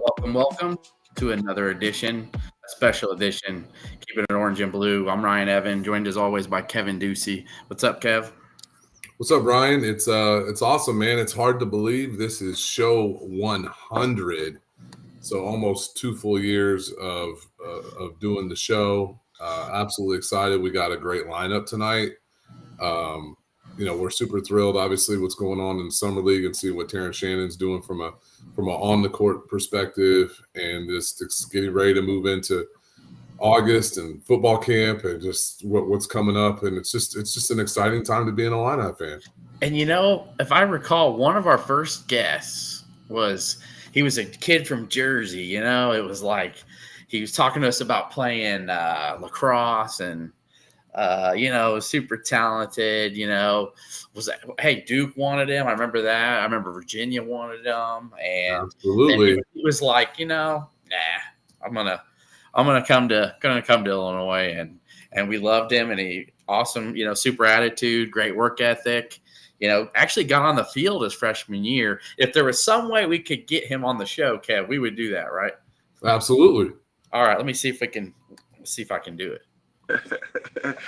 Welcome to another edition, a special edition, Keeping It Orange and Blue. I'm Ryan Evan, joined as always by Kevin Ducey. What's up, Kev? What's up, Ryan? It's awesome, man. It's hard to believe this is show 100, so almost 2 full years of doing the show. Absolutely excited. We got a great lineup tonight. We're super thrilled, obviously, what's going on in the summer league and see what Terrence Shannon's doing from a on the court perspective, and just getting ready to move into August and football camp and just what's coming up. And it's just an exciting time to be an Illini fan. And if I recall, one of our first guests he was a kid from Jersey. It was like he was talking to us about playing lacrosse and super talented. Hey, Duke wanted him. I remember that. I remember Virginia wanted him, and absolutely, he was like, nah, I'm gonna come to Illinois, and we loved him, and he awesome, super attitude, great work ethic. Actually got on the field his freshman year. If there was some way we could get him on the show, Kev, we would do that, right? Absolutely. All right, let me see if I can do it.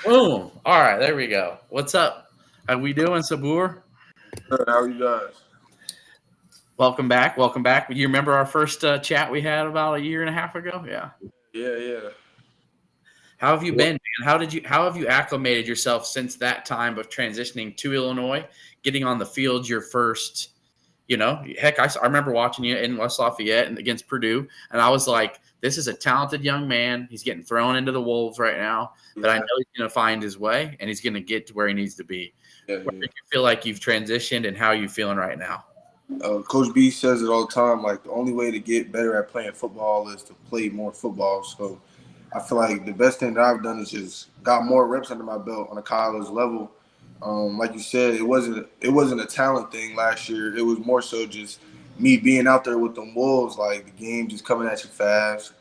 Boom. All right, there we go. What's up? How we doing, Saboor? Good. How are you guys? Welcome back. You remember our first chat we had about a year and a half ago? Yeah. How have you been, man? How have you acclimated yourself since that time of transitioning to Illinois, getting on the field your first, heck, I remember watching you in West Lafayette and against Purdue, and I was like, this is a talented young man. He's getting thrown into the wolves right now, but I know he's going to find his way, and he's going to get to where he needs to be. Where do you feel like you've transitioned, and how are you feeling right now? Coach B says it all the time, like the only way to get better at playing football is to play more football. So I feel like the best thing that I've done is just got more reps under my belt on a college level. Like you said, it wasn't a talent thing last year. It was more so just me being out there with them Wolves, like the game just coming at you fast.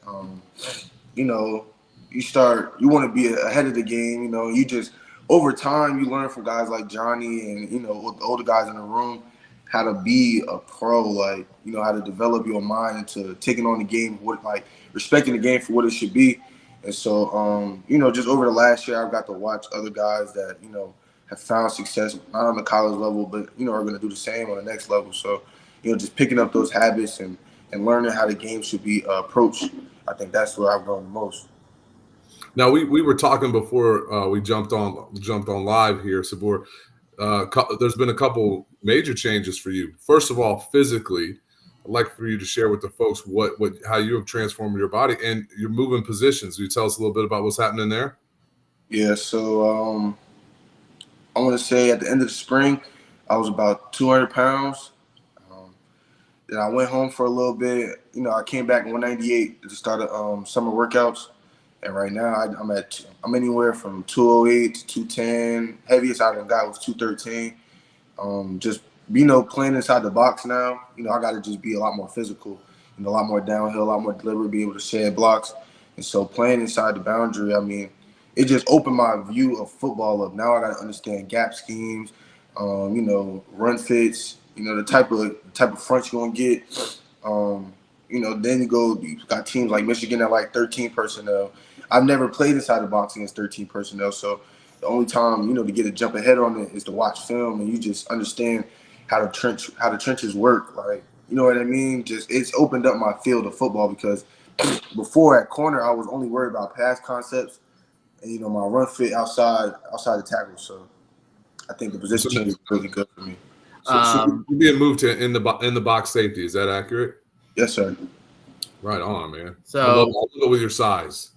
You want to be ahead of the game. You just over time you learn from guys like Johnny and with the older guys in the room how to be a pro, like how to develop your mind into taking on the game, respecting the game for what it should be. And so, just over the last year, I've got to watch other guys that, have found success, not on the college level, but, are going to do the same on the next level. So, just picking up those habits and learning how the game should be approached, I think that's where I've grown the most. Now, we were talking before we jumped on live here, Saboor. There's been a couple major changes for you. First of all, physically, I'd like for you to share with the folks how you have transformed your body and you're moving positions. Will you tell us a little bit about what's happening there? Yeah, so I want to say at the end of the spring, I was about 200 pounds. Then I went home for a little bit. I came back in 198 to start summer workouts. And right now I'm anywhere from 208 to 210. Heaviest I got was 213. Just playing inside the box now, I got to just be a lot more physical, a lot more downhill, a lot more deliberate, be able to shed blocks. And so playing inside the boundary, it just opened my view of football up. Now I got to understand gap schemes, run fits, the type of front you're going to get. Then you got teams like Michigan that like 13 personnel. I've never played inside the box against 13 personnel, so the only time, to get a jump ahead on it is to watch film, and you just understand how the trenches work. Like, you know what I mean? Just it's opened up my field of football because before at corner I was only worried about pass concepts and my run fit outside the tackle. So I think the position change is really good for me. So you're being moved to in the box safety. Is that accurate? Yes, sir. Right on, man. So I love it with your size.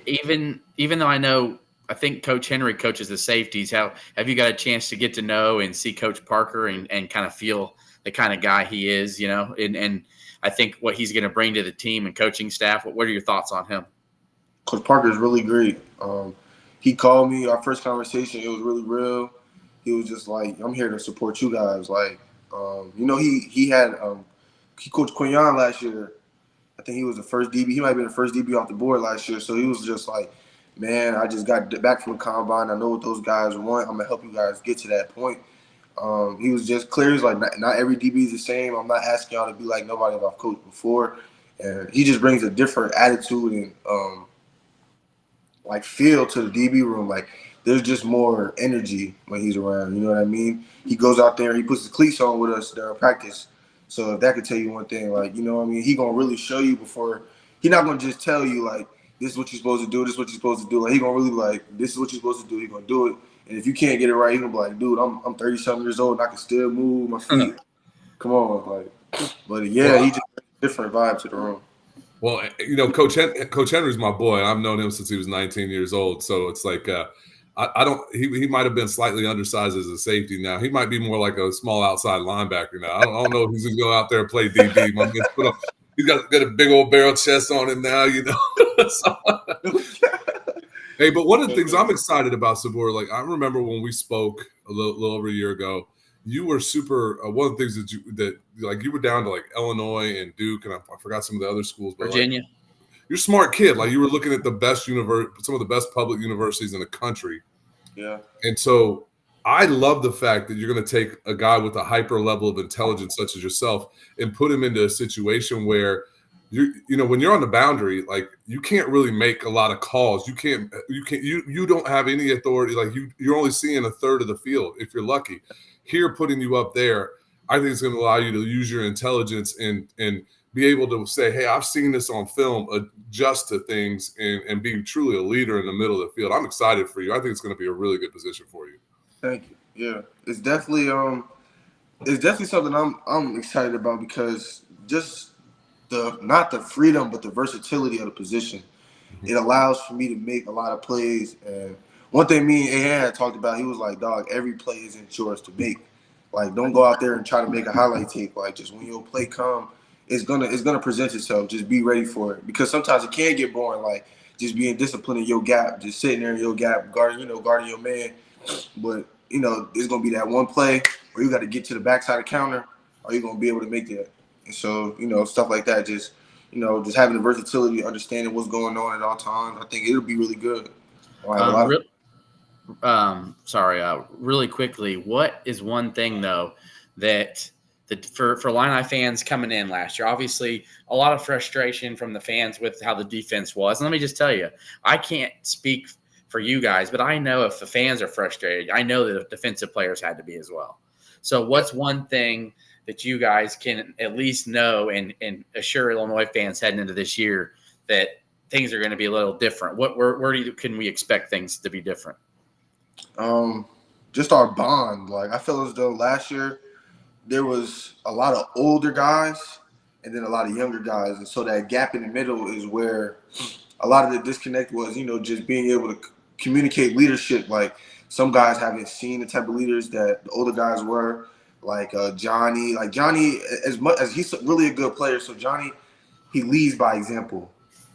Even though I think Coach Henry coaches the safeties, have you got a chance to get to know and see Coach Parker and kind of feel the kind of guy he is, and I think what he's going to bring to the team and coaching staff? What are your thoughts on him? Coach Parker is really great. He called me, our first conversation, it was really real. He was just like, I'm here to support you guys. Like, he coached Quinyon last year. I think he was the first DB. He might have been the first DB off the board last year. So he was just like, man, I just got back from the combine. I know what those guys want. I'm going to help you guys get to that point. He was just clear. He's like, not every DB is the same. I'm not asking y'all to be like nobody I've coached before. And he just brings a different attitude and like feel to the DB room. Like there's just more energy when he's around. You know what I mean? He goes out there, he puts the cleats on with us during practice. So if that could tell you one thing, like, you know what I mean? He gonna really show you before. He not gonna just tell you like, this is what you're supposed to do, this is what you're supposed to do. Like he gonna really be like, this is what you're supposed to do. He gonna do it. And if you can't get it right, he gonna be like, dude, I'm 30-something years old and I can still move my feet. Come on, like. But yeah, he just brings a different vibe to the room. Well, you know, Coach Henry's my boy. I've known him since he was 19 years old. So it's like I don't. He might have been slightly undersized as a safety. Now he might be more like a small outside linebacker. Now I don't know if he's going to go out there and play DB. My man's he's got a big old barrel chest on him now. You know. So, hey, but one of the things I'm excited about, Saboor, like I remember when we spoke a little over a year ago. You were super. One of the things that you were down to like Illinois and Duke, and I forgot some of the other schools. But Virginia. Like, you're a smart kid. Like you were looking at the best some of the best public universities in the country. Yeah. And so I love the fact that you're going to take a guy with a hyper level of intelligence such as yourself and put him into a situation where you know when you're on the boundary, like you can't really make a lot of calls. You don't have any authority. Like you're only seeing a third of the field if you're lucky. Here, putting you up there, I think it's going to allow you to use your intelligence and be able to say, hey, I've seen this on film, adjust to things and be truly a leader in the middle of the field. I'm excited for you. I think it's going to be a really good position for you. Thank you. Yeah, it's definitely something I'm excited about because just not the freedom but the versatility of the position. It allows for me to make a lot of plays. And one thing me and A.Han had talked about, he was like, dog, every play isn't yours to make. Like, don't go out there and try to make a highlight tape. Like, just when your play come, it's gonna present itself. Just be ready for it. Because sometimes it can get boring, like just being disciplined in your gap, just sitting there in your gap, guarding your man. But, you know, there's gonna be that one play where you got to get to the backside of counter, or you're gonna be able to make that. And so, you know, stuff like that, just having the versatility, understanding what's going on at all times, I think it'll be really good. Really quickly, what is one thing though that for Illini fans coming in last year? Obviously, a lot of frustration from the fans with how the defense was. And let me just tell you, I can't speak for you guys, but I know if the fans are frustrated, I know that defensive players had to be as well. So, what's one thing that you guys can at least know and assure Illinois fans heading into this year that things are going to be a little different? Where can we expect things to be different? Just our bond. Like I feel as though last year there was a lot of older guys and then a lot of younger guys, and so that gap in the middle is where a lot of the disconnect was. You know, just being able to communicate leadership. Like some guys haven't seen the type of leaders that the older guys were. Like Johnny. Like Johnny, as much as he's really a good player, so Johnny, he leads by example.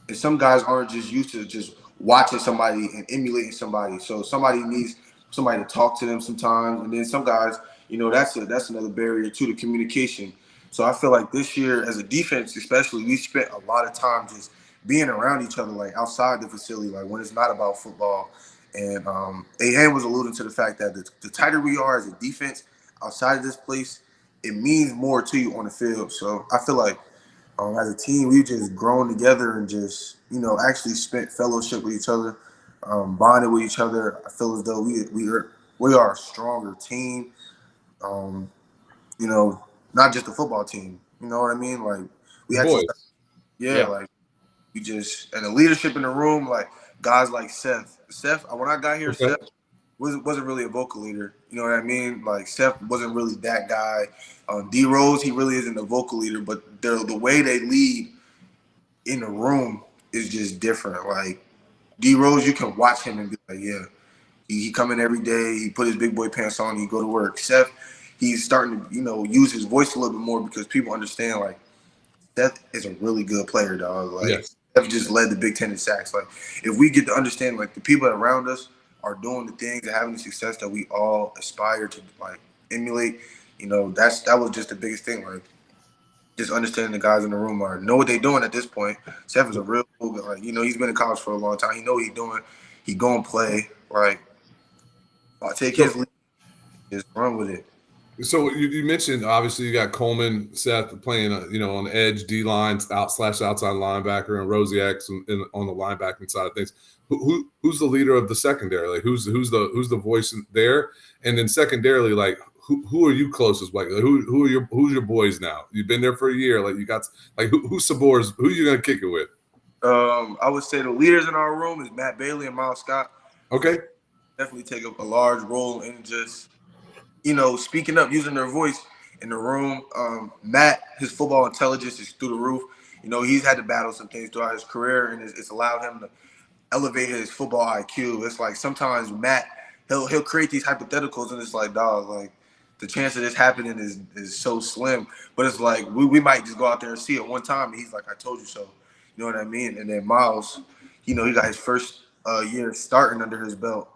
And some guys aren't just used to just watching somebody and emulating somebody. So somebody needs somebody to talk to them sometimes. And then some guys, you know, that's another barrier to the communication. So I feel like this year as a defense, especially, we spent a lot of time just being around each other, like outside the facility, like when it's not about football. And A.Han was alluding to the fact that the tighter we are as a defense outside of this place, it means more to you on the field. So I feel like as a team, we've just grown together and just, you know, actually spent fellowship with each other, bonded with each other. I feel as though we are a stronger team, you know, not just a football team. You know what I mean? Like we actually, like we just, and the leadership in the room, like guys like Seth. When I got here, Seth wasn't really a vocal leader. You know what I mean? Like Seth wasn't really that guy. D Rose, he really isn't a vocal leader, but the way they lead in the room is just different. Like D Rose, you can watch him and be like, yeah, he come in every day, he put his big boy pants on, he go to work. Seth, he's starting to, you know, use his voice a little bit more because people understand like Seth is a really good player, dog. Like Seth just led the Big Ten in sacks. Like if we get to understand like the people around us are doing the things and having the success that we all aspire to like emulate, you know, that was just the biggest thing. Like just understanding the guys in the room know what they're doing at this point. Seth is a real good, like, you know, he's been in college for a long time. He know what he's doing. He gonna play. Like I'll take his lead, just run with it. So you mentioned obviously you got Coleman, Seth playing on the edge D line outside linebacker, and Rosiak on the linebacking side of things. Who's the leader of the secondary? Like who's the voice there? And then secondarily, like who are you closest? Like who's your boys now? You've been there for a year. Like you got like who's Saboor's? Who you gonna kick it with? I would say the leaders in our room is Matt Bailey and Miles Scott. Okay, definitely take a large role in just speaking up, using their voice in the room. Matt, his football intelligence is through the roof. He's had to battle some things throughout his career, and it's allowed him to elevate his football IQ. It's like sometimes Matt, he'll create these hypotheticals, and it's like, dog, like the chance of this happening is so slim. But it's like we might just go out there and see it one time, and he's like, I told you so. You know what I mean? And then Miles, he got his first year starting under his belt.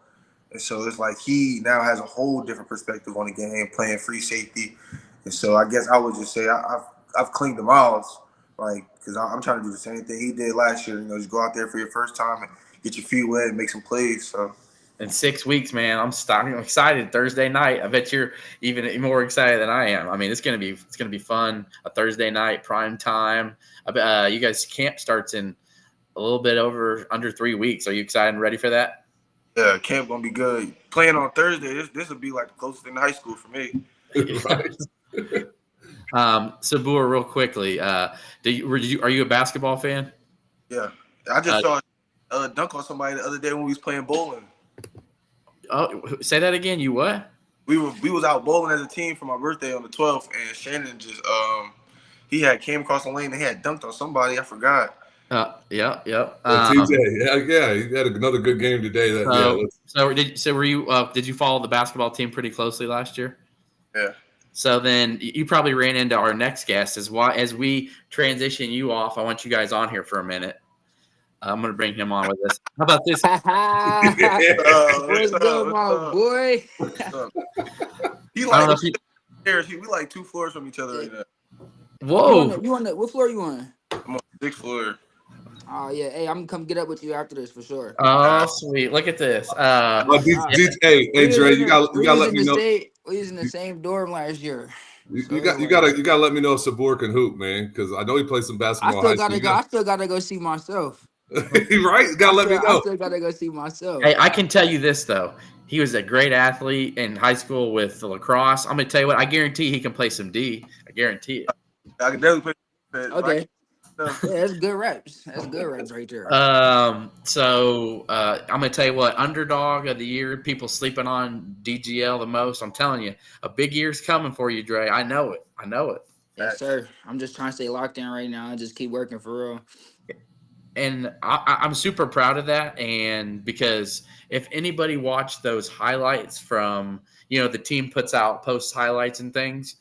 And so it's like he now has a whole different perspective on the game, playing free safety. And so I guess I would just say I've clinged to Miles, like, because I'm trying to do the same thing he did last year. Just go out there for your first time and get your feet wet and make some plays. So in 6 weeks, man, I'm excited. Thursday night. I bet you're even more excited than I am. I mean, it's gonna be fun. A Thursday night, prime time. I bet you guys' camp starts in a little bit under 3 weeks. Are you excited and ready for that? Yeah, camp gonna be good. Playing on Thursday, this will be like the closest thing to high school for me. Saboor, real quickly, are you a basketball fan? Yeah, I just saw a dunk on somebody the other day when we was playing bowling. Oh, say that again. You what? We was out bowling as a team for my birthday on the 12th, and Shannon just he had came across the lane and he had dunked on somebody. I forgot. Yeah. TJ, yeah, he had another good game today. Did you follow the basketball team pretty closely last year? Yeah. So then you probably ran into our next guest as we transition you off. I want you guys on here for a minute. I'm going to bring him on with us. How about this? What's good, my boy? We like 2 floors from each other right now. Whoa! You on what floor you on? I'm on the 6th floor. Oh yeah, hey, I'm gonna come get up with you after this for sure. Oh sweet, look at this. Hey, Dre, you got to let me know. We was in the same dorm last year. You got to let me know if Saboor can hoop, man, because I know he plays some basketball. I still gotta go see myself. Right? You gotta let me know. I still gotta go see myself. Hey, I can tell you this though. He was a great athlete in high school with lacrosse. I'm gonna tell you what. I guarantee he can play some D. I guarantee it. I can definitely play. Okay. Yeah, that's good reps. That's good reps right there. So I'm gonna tell you what. Underdog of the year. People sleeping on DGL the most. I'm telling you, a big year's coming for you, Dre. I know it. Yes, sir. I'm just trying to stay locked in right now and just keep working for real. And I'm super proud of that. And because if anybody watched those highlights from, the team puts out post highlights and things,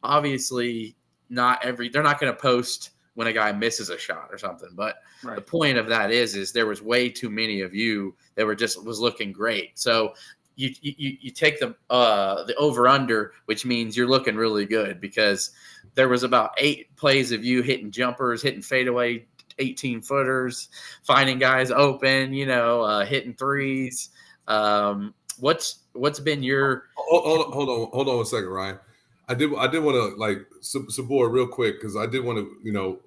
obviously they're not going to post when a guy misses a shot or something. But The point of that is there was way too many of you that was looking great. So you take the over under, which means you're looking really good, because there was about 8 plays of you hitting jumpers, hitting fadeaway 18-footers, finding guys open, hitting threes. What's been your hold on a second, Ryan. I did want to Saboor real quick, because I did want to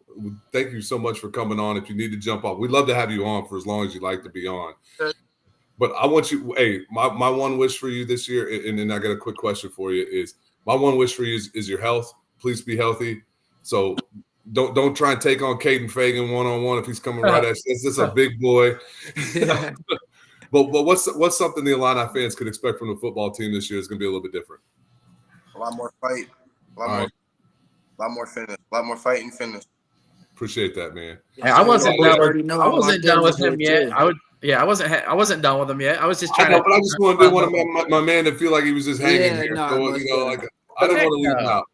thank you so much for coming on. If you need to jump off, we'd love to have you on for as long as you'd like to be on. But I want you, my one wish for you this year, and then I got a quick question for you, is my one wish for you is your health. Please be healthy. So don't try and take on Caden Fagan one-on-one if he's coming right at you. This is a big boy. But what's something the Illini fans could expect from the football team this year is going to be a little bit different? A lot more fight. A lot more finish. A lot more fight and finish. Appreciate that, man. I wasn't done with him yet. I wasn't done with him yet. I was just trying but I just didn't want my man to feel like he was just hanging here. No, so, I didn't want to leave him out.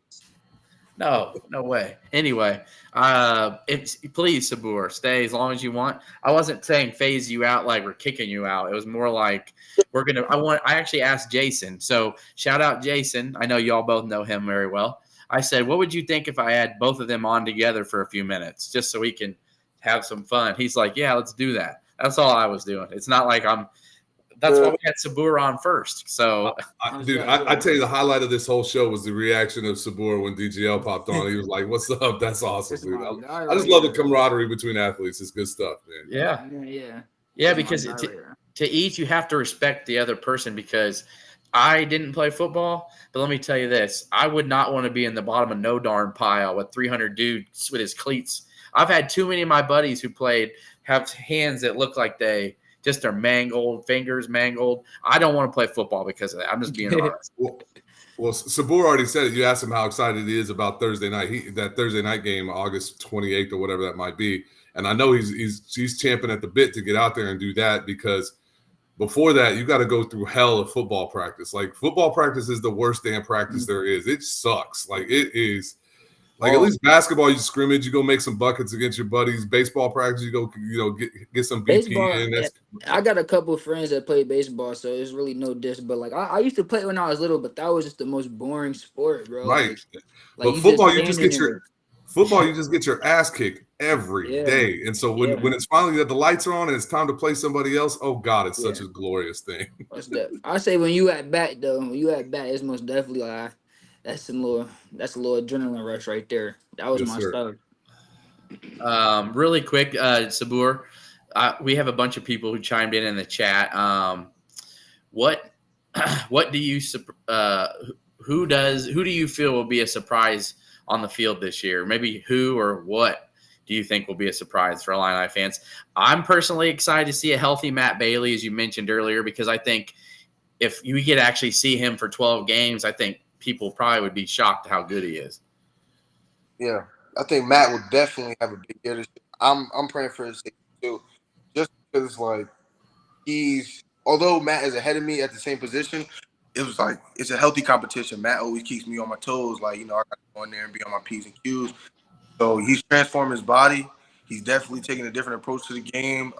No way. Anyway, please, Saboor, stay as long as you want. I wasn't saying phase you out like we're kicking you out. It was more like I actually asked Jason. So shout out Jason. I know y'all both know him very well. I said, what would you think if I had both of them on together for a few minutes just so we can have some fun? He's like, yeah, let's do that. That's all I was doing. It's not like That's why we had Saboor on first. So, I tell you, the highlight of this whole show was the reaction of Saboor when DGL popped on. He was like, "What's up? That's awesome, dude." I just love the camaraderie between athletes. It's good stuff, man. Yeah. Because to each, you have to respect the other person. Because I didn't play football, but let me tell you this: I would not want to be in the bottom of no darn pile with 300 dudes with his cleats. I've had too many of my buddies who played have hands that look like they just are mangled, fingers mangled. I don't want to play football because of that. I'm just being honest. Well, Saboor already said it. You asked him how excited he is about Thursday night. That Thursday night game, August 28th or whatever that might be. And I know he's champing at the bit to get out there and do that, because before that, you got to go through hell of football practice. Like, football practice is the worst damn practice there is. It sucks. Like, it is. Like, at least basketball, you scrimmage, you go make some buckets against your buddies. Baseball practice, you go, get some BP baseball, in. I got a couple of friends that play baseball, so it's really no diss. But like, I used to play when I was little, but that was just the most boring sport, bro. Right. Like but football, you just get your ass kicked every day. And so when it's finally that the lights are on and it's time to play somebody else, oh God, it's such a glorious thing. I say when you at bat, it's most definitely like. That's a little adrenaline rush right there. That was my stuff. Really quick, Saboor, we have a bunch of people who chimed in the chat. What do you who do you feel will be a surprise on the field this year? Maybe who or what do you think will be a surprise for Illini fans? I'm personally excited to see a healthy Matt Bailey, as you mentioned earlier, because I think if you could actually see him for 12 games, I think people probably would be shocked how good he is. Yeah, I think Matt will definitely have a big year this year. I'm praying for his safety too, just because like although Matt is ahead of me at the same position, it was like it's a healthy competition. Matt always keeps me on my toes, like I got to go in there and be on my P's and Q's. So he's transformed his body. He's definitely taking a different approach to the game.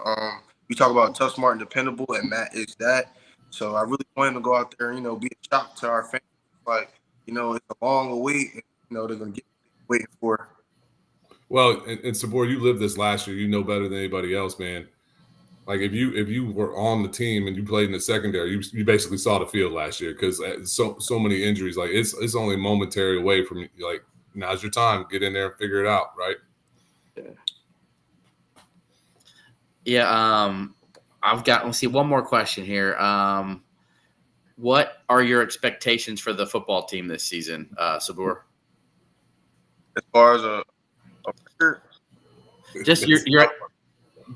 We talk about tough, smart, and dependable, and Matt is that. So I really want him to go out there and be a shock to our fans. Like, it's a long wait, and, they're going to get waiting for. Well, and Saboor, you lived this last year. You know better than anybody else, man. Like, if you were on the team and you played in the secondary, you basically saw the field last year, because so many injuries. Like, it's only momentary away from, like, now's your time. Get in there and figure it out, right? Yeah. Let's see, one more question here. What are your expectations for the football team this season, Saboor? As far as a record?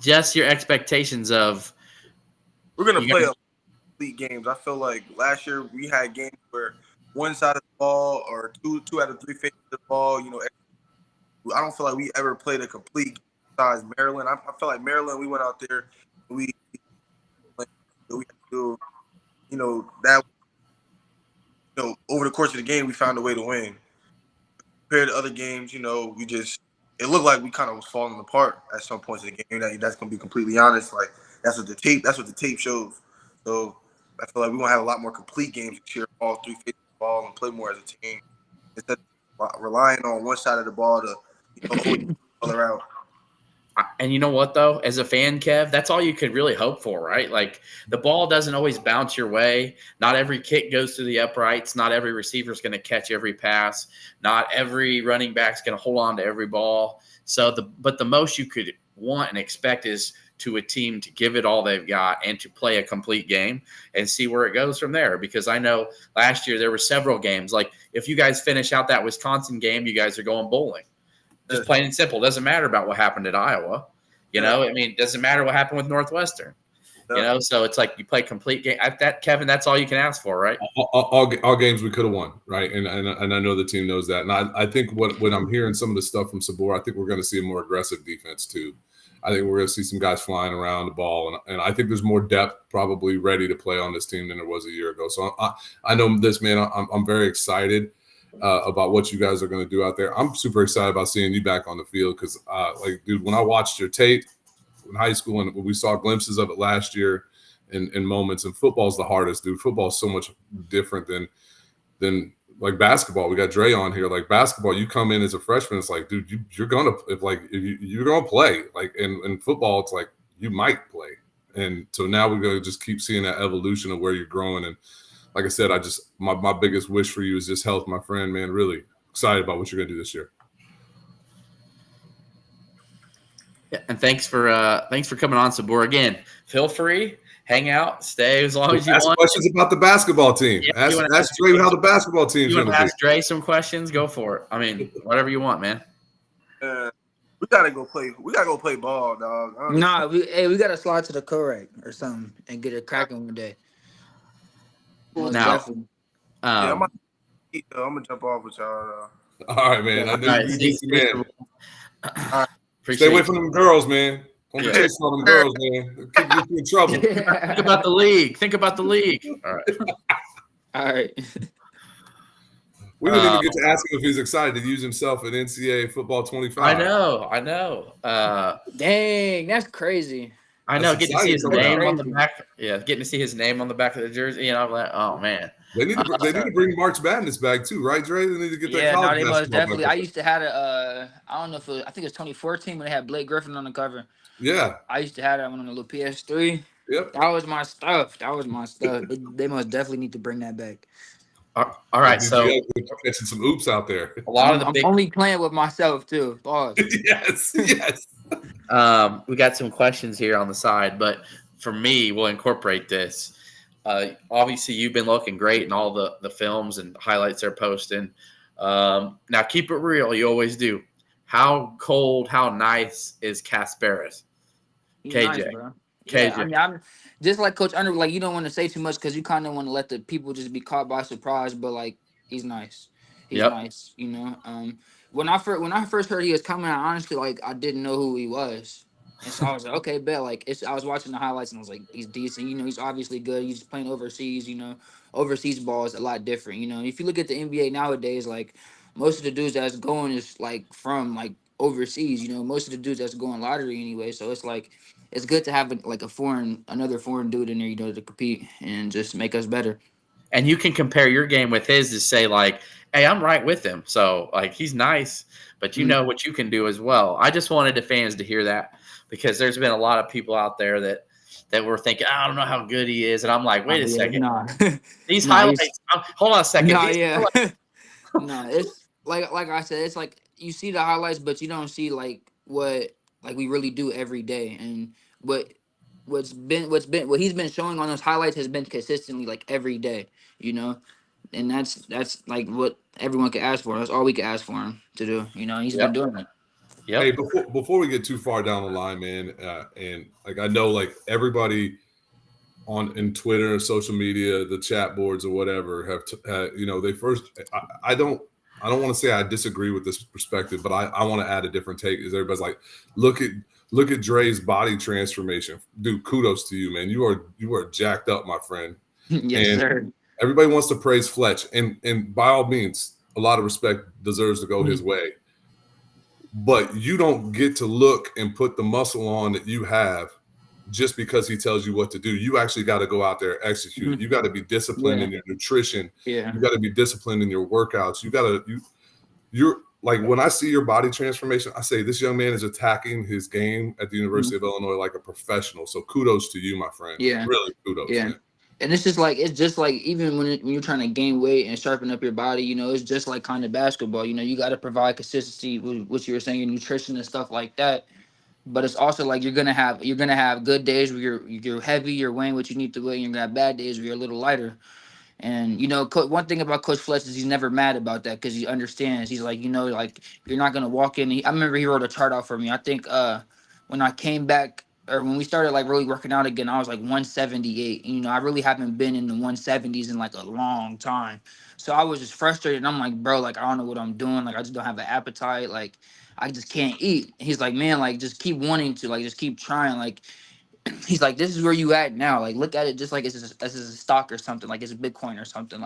Just your expectations of. We're gonna play complete games. I feel like last year we had games where one side of the ball or two out of three faces of the ball. I don't feel like we ever played a complete game besides Maryland. I feel like Maryland. We went out there. We had to do. That over the course of the game, we found a way to win. Compared to other games, it looked like we kind of was falling apart at some points in the game. That's gonna be completely honest. Like that's what the tape shows. So I feel like we're gonna have a lot more complete games this year, all three faces of the ball, and play more as a team instead of relying on one side of the ball to hold each other out. And you know what, though? As a fan, Kev, that's all you could really hope for, right? Like, the ball doesn't always bounce your way. Not every kick goes through the uprights. Not every receiver is going to catch every pass. Not every running back's going to hold on to every ball. But the most you could want and expect is to a team to give it all they've got and to play a complete game and see where it goes from there. Because I know last year there were several games. Like, if you guys finish out that Wisconsin game, you guys are going bowling. Just plain and simple. Doesn't matter about what happened at Iowa. It doesn't matter what happened with Northwestern. So it's like you play complete game. Kevin, that's all you can ask for, right? All games we could have won, right? And I know the team knows that. And I think when I'm hearing some of the stuff from Saboor, I think we're going to see a more aggressive defense too. I think we're going to see some guys flying around the ball, and I think there's more depth probably ready to play on this team than there was a year ago. So I know this, man. I'm very excited about what you guys are going to do out there. I'm super excited about seeing you back on the field because, dude, when I watched your tape in high school and we saw glimpses of it last year in moments, and football's the hardest, dude. Football's so much different than like basketball. We got Dre on here. Like basketball, you come in as a freshman, it's like, dude, you're gonna play. Like in football, it's like you might play. And so now we're going to just keep seeing that evolution of where you're growing. And like I said, my biggest wish for you is just health, my friend, man. Really excited about what you're going to do this year. Yeah, and thanks for coming on, Saboor. Again, feel free, hang out, stay as long as you ask want. Questions about the basketball team. Yeah, ask Dre how the basketball team's going going to to be. ask Dre some questions? Go for it. I mean, whatever you want, man. We gotta go play. We gotta go play ball, dog. Honestly. Nah, we gotta slide to the correct or something and get it cracking one day. Most Now, definitely. I'm gonna jump off with y'all. All right, man. I know you man. Stay away from them girls, man. Don't be chasing all them girls, man. Keep you in trouble. Think about the league. All right. All right. We didn't even get to ask him if he's excited to use himself at NCAA Football 25. I know. Dang, that's crazy. I know. Getting to see his name on the crazy. back. Yeah, getting to see his name on the back of the jersey. You know, I'm like, oh man. They need to bring March Madness back too, right, Dre? They need to get that. Yeah, college no, they most basketball definitely. back. I used to have I don't know if I think it was 2014 when they had Blake Griffin on the cover. Yeah. I used to have that one on the little PS3. Yep. That was my stuff. They most definitely need to bring that back. All right, so catching some oops out there. A lot of the big. I'm only playing with myself too. Pause. Yes. We got some questions here on the side, but for me, we'll incorporate this. Obviously, you've been looking great in all the films and highlights they're posting. Now, keep it real. You always do. How cold, how nice is Kasparis? KJ. Nice, bro. KJ. Yeah, I mean, I'm just like Coach Underwood. Like, you don't want to say too much because you kind of want to let the people just be caught by surprise. But like, he's nice. He's nice. You know. When I first heard he was coming, I honestly I didn't know who he was, and so I was like, okay, bet. Like, I was watching the highlights and I was like, he's decent. You know, he's obviously good. He's playing overseas. You know, overseas ball is a lot different. You know, if you look at the NBA nowadays, like most of the dudes that's going is like from overseas. You know, most of the dudes that's going lottery anyway. So it's like. It's good to have another foreign dude in there, you know, to compete and just make us better. And you can compare your game with his to say like, hey, I'm right with him. So like, he's nice, but you know what you can do as well. I just wanted the fans to hear that because there's been a lot of people out there that were thinking, I don't know how good he is. And I'm like, wait a second. Nah. These highlights, hold on a second. No, it's like I said, it's like you see the highlights, but you don't see what we really do every day. And what he's been showing on those highlights has been consistently every day, you know. And that's like what everyone can ask for. That's all we can ask for him to do. You know, he's been doing it. Yep. Hey, before we get too far down the line, man, and I know everybody in Twitter, social media, the chat boards or whatever have they first. I don't want to say I disagree with this perspective, but I want to add a different take. Is everybody's like, look at Dre's body transformation, dude. Kudos to you, man. You are jacked up, my friend. Yes, sir. Everybody wants to praise Fletch, and by all means, a lot of respect deserves to go his way. But you don't get to look and put the muscle on that you have just because he tells you what to do. You actually got to go out there and execute. You got to be disciplined in your nutrition. Yeah. You got to be disciplined in your workouts. You're like, when I see your body transformation, I say this young man is attacking his game at the University of Illinois like a professional. So kudos to you, my friend. Yeah. Really kudos. Yeah. Man. And it's just like even when you're trying to gain weight and sharpen up your body, you know, it's just like kind of basketball. You know, you got to provide consistency with what you were saying, your nutrition and stuff like that. But it's also like you're gonna have good days where you're heavy, you're weighing what you need to weigh, and you're gonna have bad days where you're a little lighter. And you know, one thing about Coach Fletch is he's never mad about that because he understands. He's like, you know, like you're not gonna walk in. I remember he wrote a chart out for me. I think when I came back or when we started really working out again, I was like 178. You know, I really haven't been in the 170s in a long time. So I was just frustrated. And I'm like, bro, I don't know what I'm doing. I just don't have an appetite. I just can't eat. He's like, man, just keep wanting to, just keep trying. He's like, this is where you at now. Look at it just like it's a stock or something, it's a Bitcoin or something.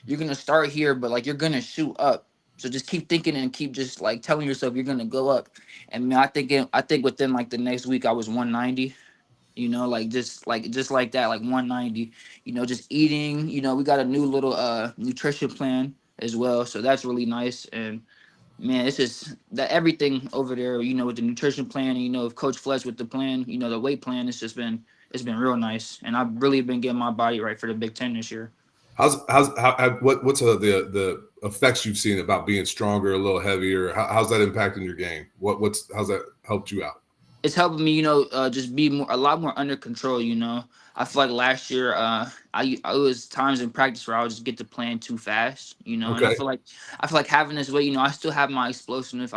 You're gonna start here, but you're gonna shoot up. So just keep thinking and keep just telling yourself you're gonna go up. And man, I think within the next week I was 190. You know, just like that, 190. You know, just eating. You know, we got a new little nutrition plan as well, so that's really nice. And man, it's just that everything over there, you know, with the nutrition plan, and, you know, if Coach Fletch with the plan, you know, the weight plan, it's it's been real nice, and I've really been getting my body right for the Big Ten this year. What's the effects you've seen about being stronger, a little heavier? How's that impacting your game? How's that helped you out? It's helping me, just be a lot more under control. I feel like last year, I was times in practice where I would just get to playing too fast, and Okay. I feel like having this weight, I still have my explosiveness,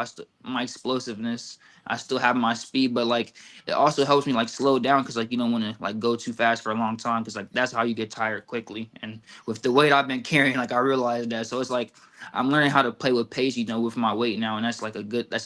I still have my speed, but like it also helps me like slow down because like you don't want to like go too fast for a long time because like that's how you get tired quickly. And with the weight I've been carrying, like I realized that, so it's like I'm learning how to play with pace, with my weight now, and that's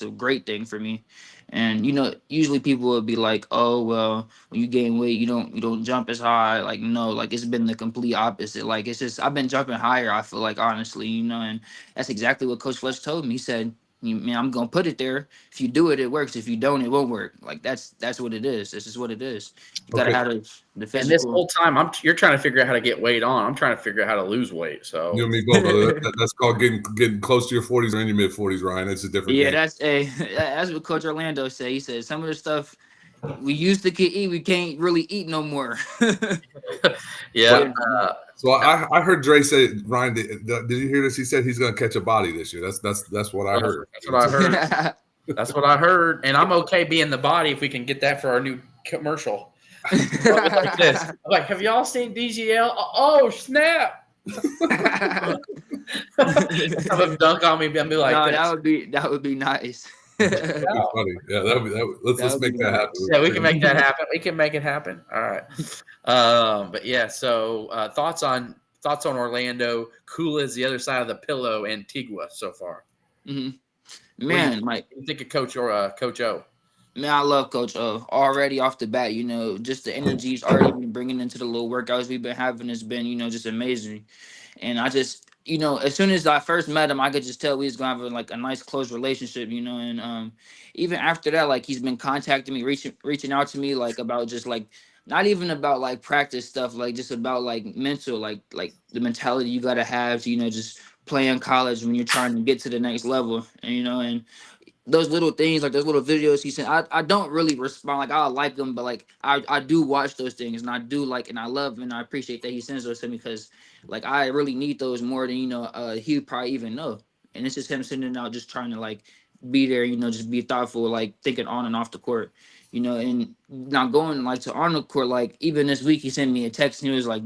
a great thing for me. And usually people will be like, "Oh, well, when you gain weight, you don't jump as high." Like no, like it's been the complete opposite. Like it's just I've been jumping higher. I feel like honestly, and that's exactly what Coach Fletch told me. He said, "Man, I'm gonna put it there. If you do it, it works. If you don't, it won't work." Like that's what it is. This is what it is. You gotta have the physical. And this whole time, you're trying to figure out how to get weight on. I'm trying to figure out how to lose weight. So you and me both, brother. That's called getting close to your 40s or in your mid 40s, Ryan. It's a different game. That's what Coach Orlando said. He said some of the stuff we used to eat, we can't really eat no more. Yeah. So I heard Dre say, Ryan, did you hear this? He said he's going to catch a body this year. That's what I heard. That's what I heard. That's what I heard. And I'm okay being the body if we can get that for our new commercial. Like this. Like, have y'all seen DGL? Oh, snap. Have him dunk on me and be like, no, that would be nice. That'd be funny. Yeah, let's make that happen. Yeah, we can make that happen. We can make it happen. All right. But yeah, so thoughts on Orlando, cool as the other side of the pillow, Antigua so far. Mm-hmm. Man, Mike, what do you think of Coach O? Man, I love Coach O. Already off the bat, just the energy he's already been bringing into the little workouts we've been having has been, just amazing. And I just, as soon as I first met him, I could just tell we was gonna have like a nice close relationship, and even after that, like he's been contacting me, reaching out to me, like about just like not even about like practice stuff, like just about like mental, like the mentality you gotta have to, just play in college when you're trying to get to the next level, and and those little things, like those little videos he sent, I don't really respond. Like I like them, but like I do watch those things, and I do like, and I love and I appreciate that he sends those to me because like I really need those more than he probably even know. And it's just him sending out, just trying to like be there, just be thoughtful, like thinking on and off the court, and not going like to on the court. Like even this week, he sent me a text and he was like,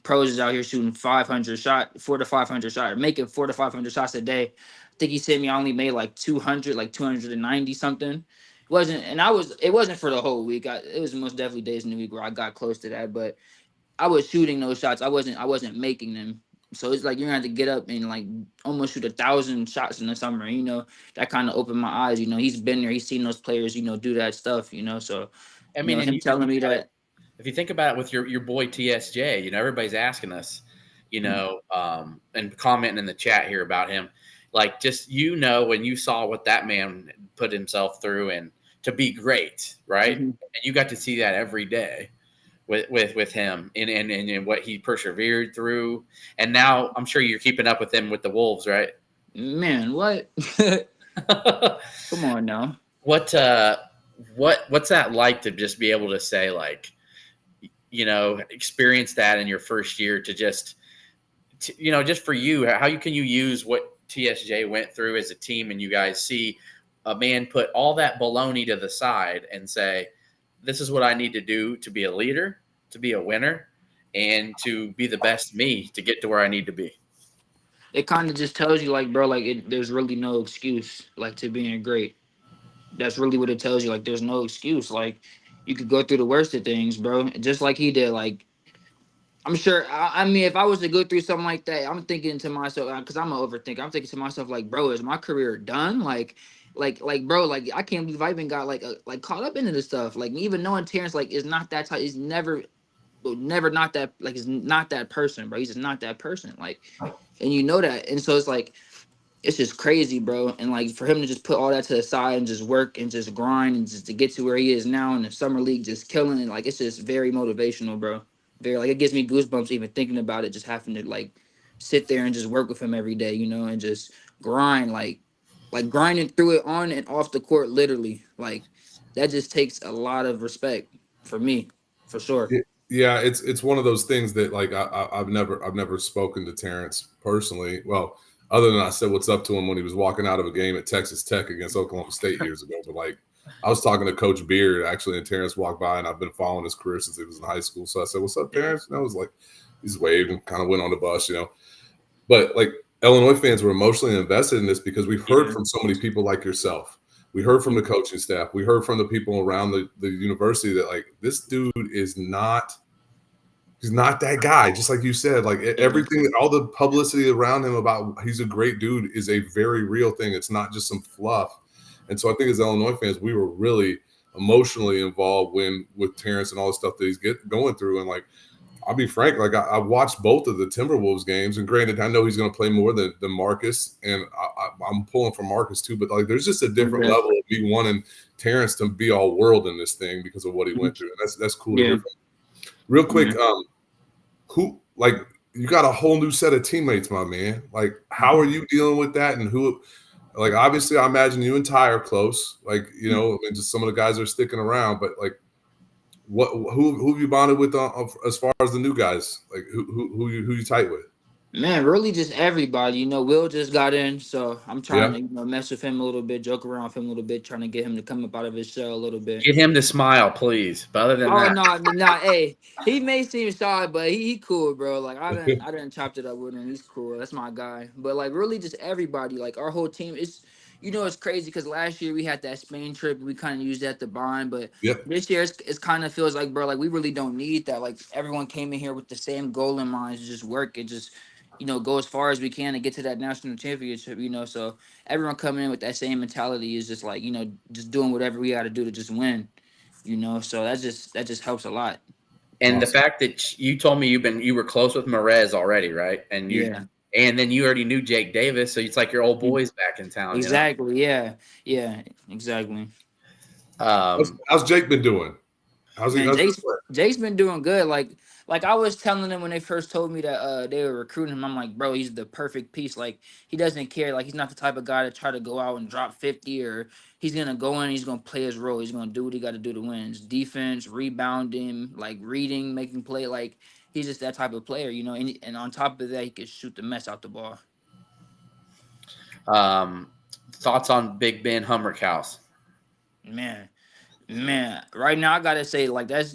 pros is out here shooting 4 to 500 shots, making 400 to 500 shots a day. I think he said me I only made like 200, like 290 something. It wasn't for the whole week. It was most definitely days in the week where I got close to that, but I was shooting those shots. I wasn't making them. So it's like you're gonna have to get up and like almost shoot 1,000 shots in the summer. That kind of opened my eyes. He's been there. He's seen those players, do that stuff. So I mean, him telling me that. If you think about it with your boy TSJ, everybody's asking us, and commenting in the chat here about him, like just when you saw what that man put himself through and to be great, right? Mm-hmm. And you got to see that every day with him and what he persevered through. And now I'm sure you're keeping up with him with the Wolves, right? Man, what? Come on now. What's that like to just be able to say like, experience that in your first year to just for you, how can you use what TSJ went through as a team and you guys see a man put all that baloney to the side and say, this is what I need to do to be a leader, to be a winner, and to be the best me to get to where I need to be. It kind of just tells you like, bro, like there's really no excuse like to being great. That's really what it tells you. Like there's no excuse. Like you could go through the worst of things, bro, just like he did. Like I'm sure. I mean, if I was to go through something like that, I'm thinking to myself, because I'm an overthinker. I'm thinking to myself, like, bro, is my career done? Like, bro, like I can't believe I even got like caught up into this stuff. Like, even knowing Terrence, like, is not that type. He's never not that. Like, he's not that person, bro. He's just not that person. Like, and that, and so it's like, it's just crazy, bro. And like for him to just put all that to the side and just work and just grind and just to get to where he is now in the summer league, just killing it. Like, it's just very motivational, bro. Very, like, it gives me goosebumps even thinking about it, just having to like sit there and just work with him every day, and just grind, like grinding through it on and off the court, literally. Like that just takes a lot of respect for me. For sure. Yeah, it's one of those things that like I've never spoken to Terrence personally. Well, other than I said what's up to him when he was walking out of a game at Texas Tech against Oklahoma State years ago. But like I was talking to Coach Beard actually, and Terrence walked by, and I've been following his career since he was in high school. So I said, "What's up, Terrence?" And I was like, he's waved and kind of went on the bus, But like Illinois fans were emotionally invested in this because we've heard from so many people like yourself. We heard from the coaching staff. We heard from the people around the university that like this dude is not. He's not that guy. Just like you said, like everything, all the publicity around him about he's a great dude is a very real thing. It's not just some fluff. And so I think as Illinois fans, we were really emotionally involved with Terrence and all the stuff that he's going through. And like, I'll be frank, like I watched both of the Timberwolves games, and granted, I know he's going to play more than Marcus, and I'm pulling for Marcus too. But like, there's just a different level of me wanting Terrence to be all world in this thing because of what he went through, and that's cool to hear from. Real quick, who like you got a whole new set of teammates, my man. Like, how are you dealing with that, and who? Like, obviously, I imagine you and Ty are close. Like, I mean, just some of the guys are sticking around, but like. Who have you bonded with as far as the new guys? Like who you tight with? Man, really just everybody. Will just got in, so I'm trying to mess with him a little bit, joke around with him a little bit, trying to get him to come up out of his shell a little bit. Get him to smile, please. But other than that, no, hey, he may seem shy, but he cool, bro. Like I didn't chopped it up with him. He's cool. That's my guy. But like really, just everybody, like our whole team. It's crazy because last year we had that Spain trip. We kind of used that to bond, but this year it's kind of feels like, bro, like we really don't need that. Like everyone came in here with the same goal in mind to just work and just, go as far as we can to get to that national championship. So everyone coming in with that same mentality is just like, just doing whatever we got to do to just win. So that just helps a lot. And the fact that you told me you were close with Merez already, right? And and then you already knew Jake Davis, so it's like your old boys back in town. Exactly. Yeah, exactly. How's Jake been doing? Jake's been doing good. Like I was telling them when they first told me that they were recruiting him, I'm like, bro, he's the perfect piece. Like he doesn't care. Like he's not the type of guy to try to go out and drop 50, or he's gonna go in, he's gonna play his role. He's gonna do what he got to do to win. It's defense, rebounding, like reading, making play. Like he's just that type of player, And on top of that, he can shoot the mess out the ball. Thoughts on Big Ben Hummerkaus? Man, right now I gotta say, like that's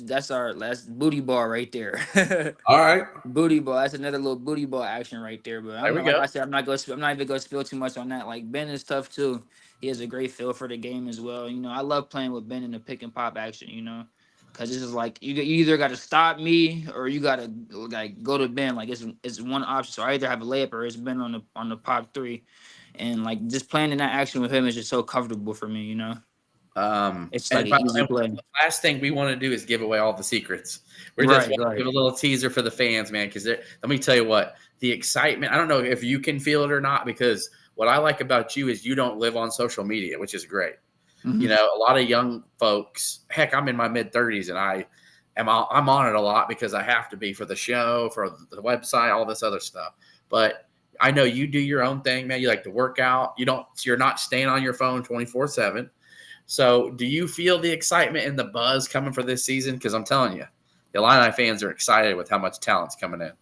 booty ball right there. All right, booty ball. That's another little booty ball action right there. But like I said, I'm not even gonna spill too much on that. Like Ben is tough too. He has a great feel for the game as well. I love playing with Ben in the pick and pop action. Because this is like you either got to stop me or you got to like go to Ben. Like it's one option. So I either have a layup or it's Ben on the pop three, and like just playing in that action with him is just so comfortable for me. It's like an easy play. The last thing we want to do is give away all the secrets. We're just going to give a little teaser for the fans, man. Because let me tell you what, the excitement. I don't know if you can feel it or not. Because what I like about you is you don't live on social media, which is great. Mm-hmm. A lot of young folks. Heck, I'm in my mid-30s, and I'm on it a lot because I have to be for the show, for the website, all this other stuff. But I know you do your own thing, man. You like to work out. You're not staying on your phone 24/7. So do you feel the excitement and the buzz coming for this season? Because I'm telling you, the Illini fans are excited with how much talent's coming in.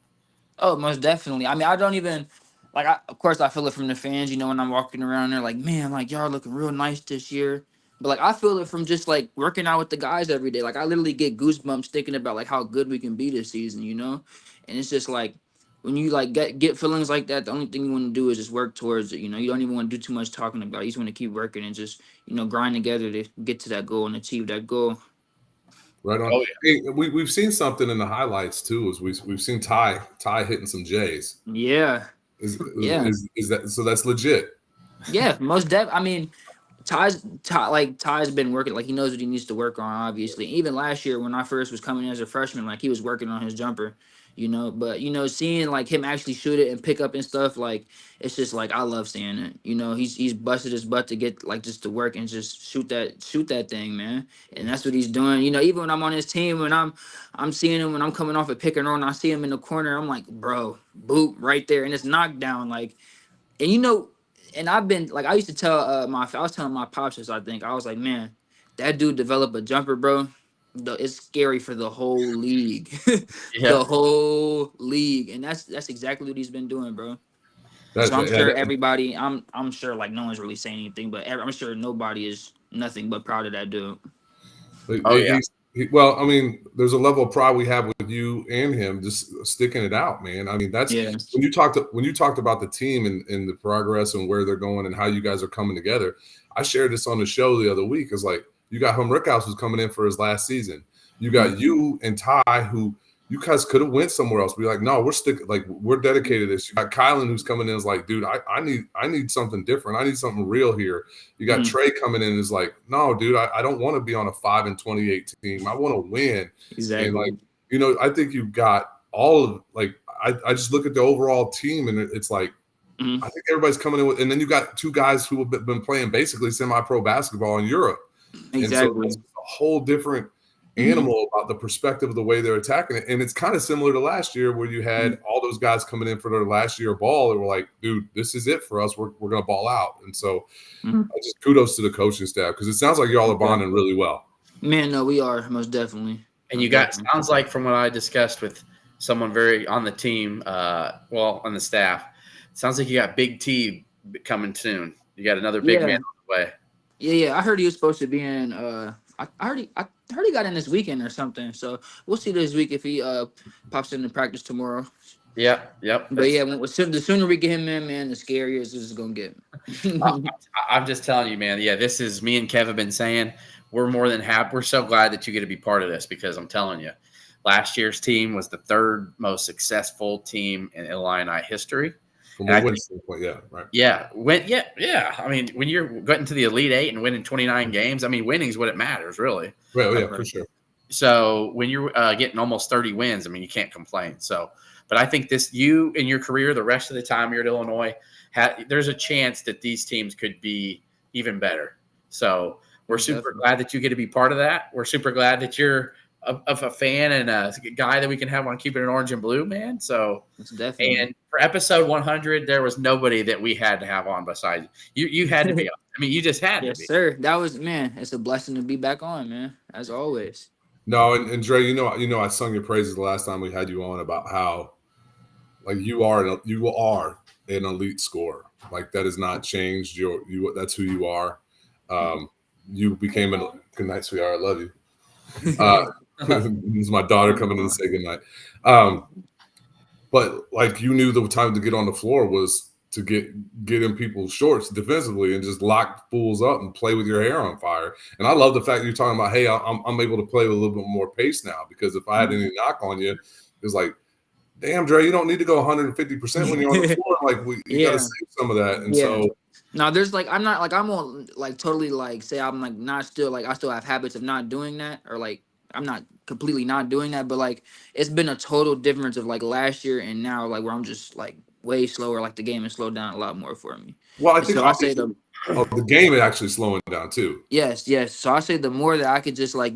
Oh, most definitely. I mean, I don't even of course I feel it from the fans, when I'm walking around there like, man, like y'all looking real nice this year. But like I feel it from just like working out with the guys every day. Like I literally get goosebumps thinking about like how good we can be this season, And it's just like when you like get feelings like that, the only thing you want to do is just work towards it. You don't even want to do too much talking about it. You just want to keep working and just grind together to get to that goal and achieve that goal. Right on. Oh, yeah. Hey, we've seen something in the highlights too. Is we've seen Ty hitting some J's. Yeah. Is that so? That's legit. Yeah, most definitely. I mean, Ty's been working. Like he knows what he needs to work on. Obviously, even last year when I first was coming as a freshman, like he was working on his jumper. But seeing like him actually shoot it and pick up and stuff, like it's just like I love seeing it. He's busted his butt to get like just to work and just shoot that thing, man. And that's what he's doing. Even when I'm on his team, when I'm seeing him when I'm coming off a pick and roll and I see him in the corner, I'm like, bro, boop right there, and it's knocked down. Like, and and I've been like I used to tell I was telling my pops this. I think I was like, man, that dude developed a jumper, bro. it's scary for the whole league, Yeah. the whole league, and that's exactly what he's been doing, bro. So I'm sure everybody, I'm sure like no one's really saying anything, but I'm sure nobody is nothing but proud of that dude. Oh yeah. Well, I mean, there's a level of pride we have with you and him just sticking it out, man. I mean, that's when you talked about the team and the progress and where they're going and how you guys are coming together. I shared this on the show the other week. It's like you got Rickhouse who's coming in for his last season. You got you and Ty who you guys could have went somewhere else. Be like, no, we're dedicated to this. You got Kylan who's coming in is like, dude, I need something different. I need something real here. You got Trey coming in is like, no, dude, I don't want to be on a 5-28 team. I want to win. Exactly. And like, you know, I think you've got all of like I just look at the overall team and it's like I think everybody's coming in with, and then you got two guys who have been playing basically semi-pro basketball in Europe. Exactly. And so it's a whole different animal about the perspective of the way they're attacking it. And it's kind of similar to last year where you had all those guys coming in for their last year ball that were like, dude, this is it for us. We're going to ball out. And so just kudos to the coaching staff because it sounds like y'all are bonding really well. Man, no, we are most definitely. And you got, sounds like from what I discussed with someone very on the team, on the staff, sounds like you got Big T coming soon. You got another big man on the way. Yeah. I heard he was supposed to be in, I heard he got in this weekend or something. So we'll see this week if he pops into practice tomorrow. Yep. But yeah, the sooner we get him in, man, the scarier this is gonna get. I'm just telling you, man. Yeah, this is me and Kev have been saying. We're more than happy. We're so glad that you get to be part of this because I'm telling you, last year's team was the third most successful team in Illini history. From a win standpoint, right. Yeah. I mean, when you're getting to the Elite Eight and winning 29 games, I mean, winning is what it matters, really. Right, yeah, for sure. So when you're getting almost 30 wins, I mean, you can't complain. So, but I think you in your career, the rest of the time you're at Illinois, there's a chance that these teams could be even better. So we're super glad that you get to be part of that. We're super glad that you're of a fan and a guy that we can have on Keeping It Orange and Blue, man. So definitely. And for episode 100, there was nobody that we had to have on besides you. You had to be on. I mean, you just had to be. Yes, sir. That was, man, it's a blessing to be back on, man, as always. No, and Dre, you know, I sung your praises the last time we had you on about how like you are an elite scorer. Like that has not changed. That's who you are. You became good night, sweetheart. I love you. This is my daughter coming in to say goodnight. But like you knew the time to get on the floor was to get in people's shorts defensively and just lock fools up and play with your hair on fire. And I love the fact you're talking about, hey, I'm able to play with a little bit more pace now because if I had any knock on you, it's like, damn, Dre, you don't need to go 150% when you're on the floor. Like you got to save some of that. And so. No, there's like I'm not like I won't like totally like say I'm like not still like I still have habits of not doing that or like I'm not completely not doing that, but like it's been a total difference of like last year and now like where I'm just like way slower. Like the game has slowed down a lot more for me. Well, I think so I say the game is actually slowing down too. Yes. So I say the more that I could just like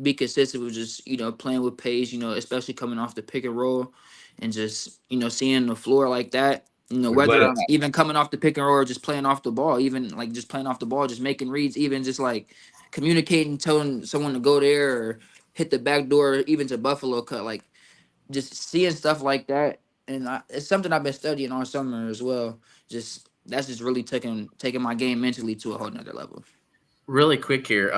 be consistent with just playing with pace, especially coming off the pick and roll and just seeing the floor like that. Whether I'm even coming off the pick and roll or just playing off the ball, even like just playing off the ball, just making reads, even just like communicating, telling someone to go there or hit the back door, even to Buffalo cut, like just seeing stuff like that. And it's something I've been studying all summer as well. That's just really taking my game mentally to a whole nother level. Really quick here.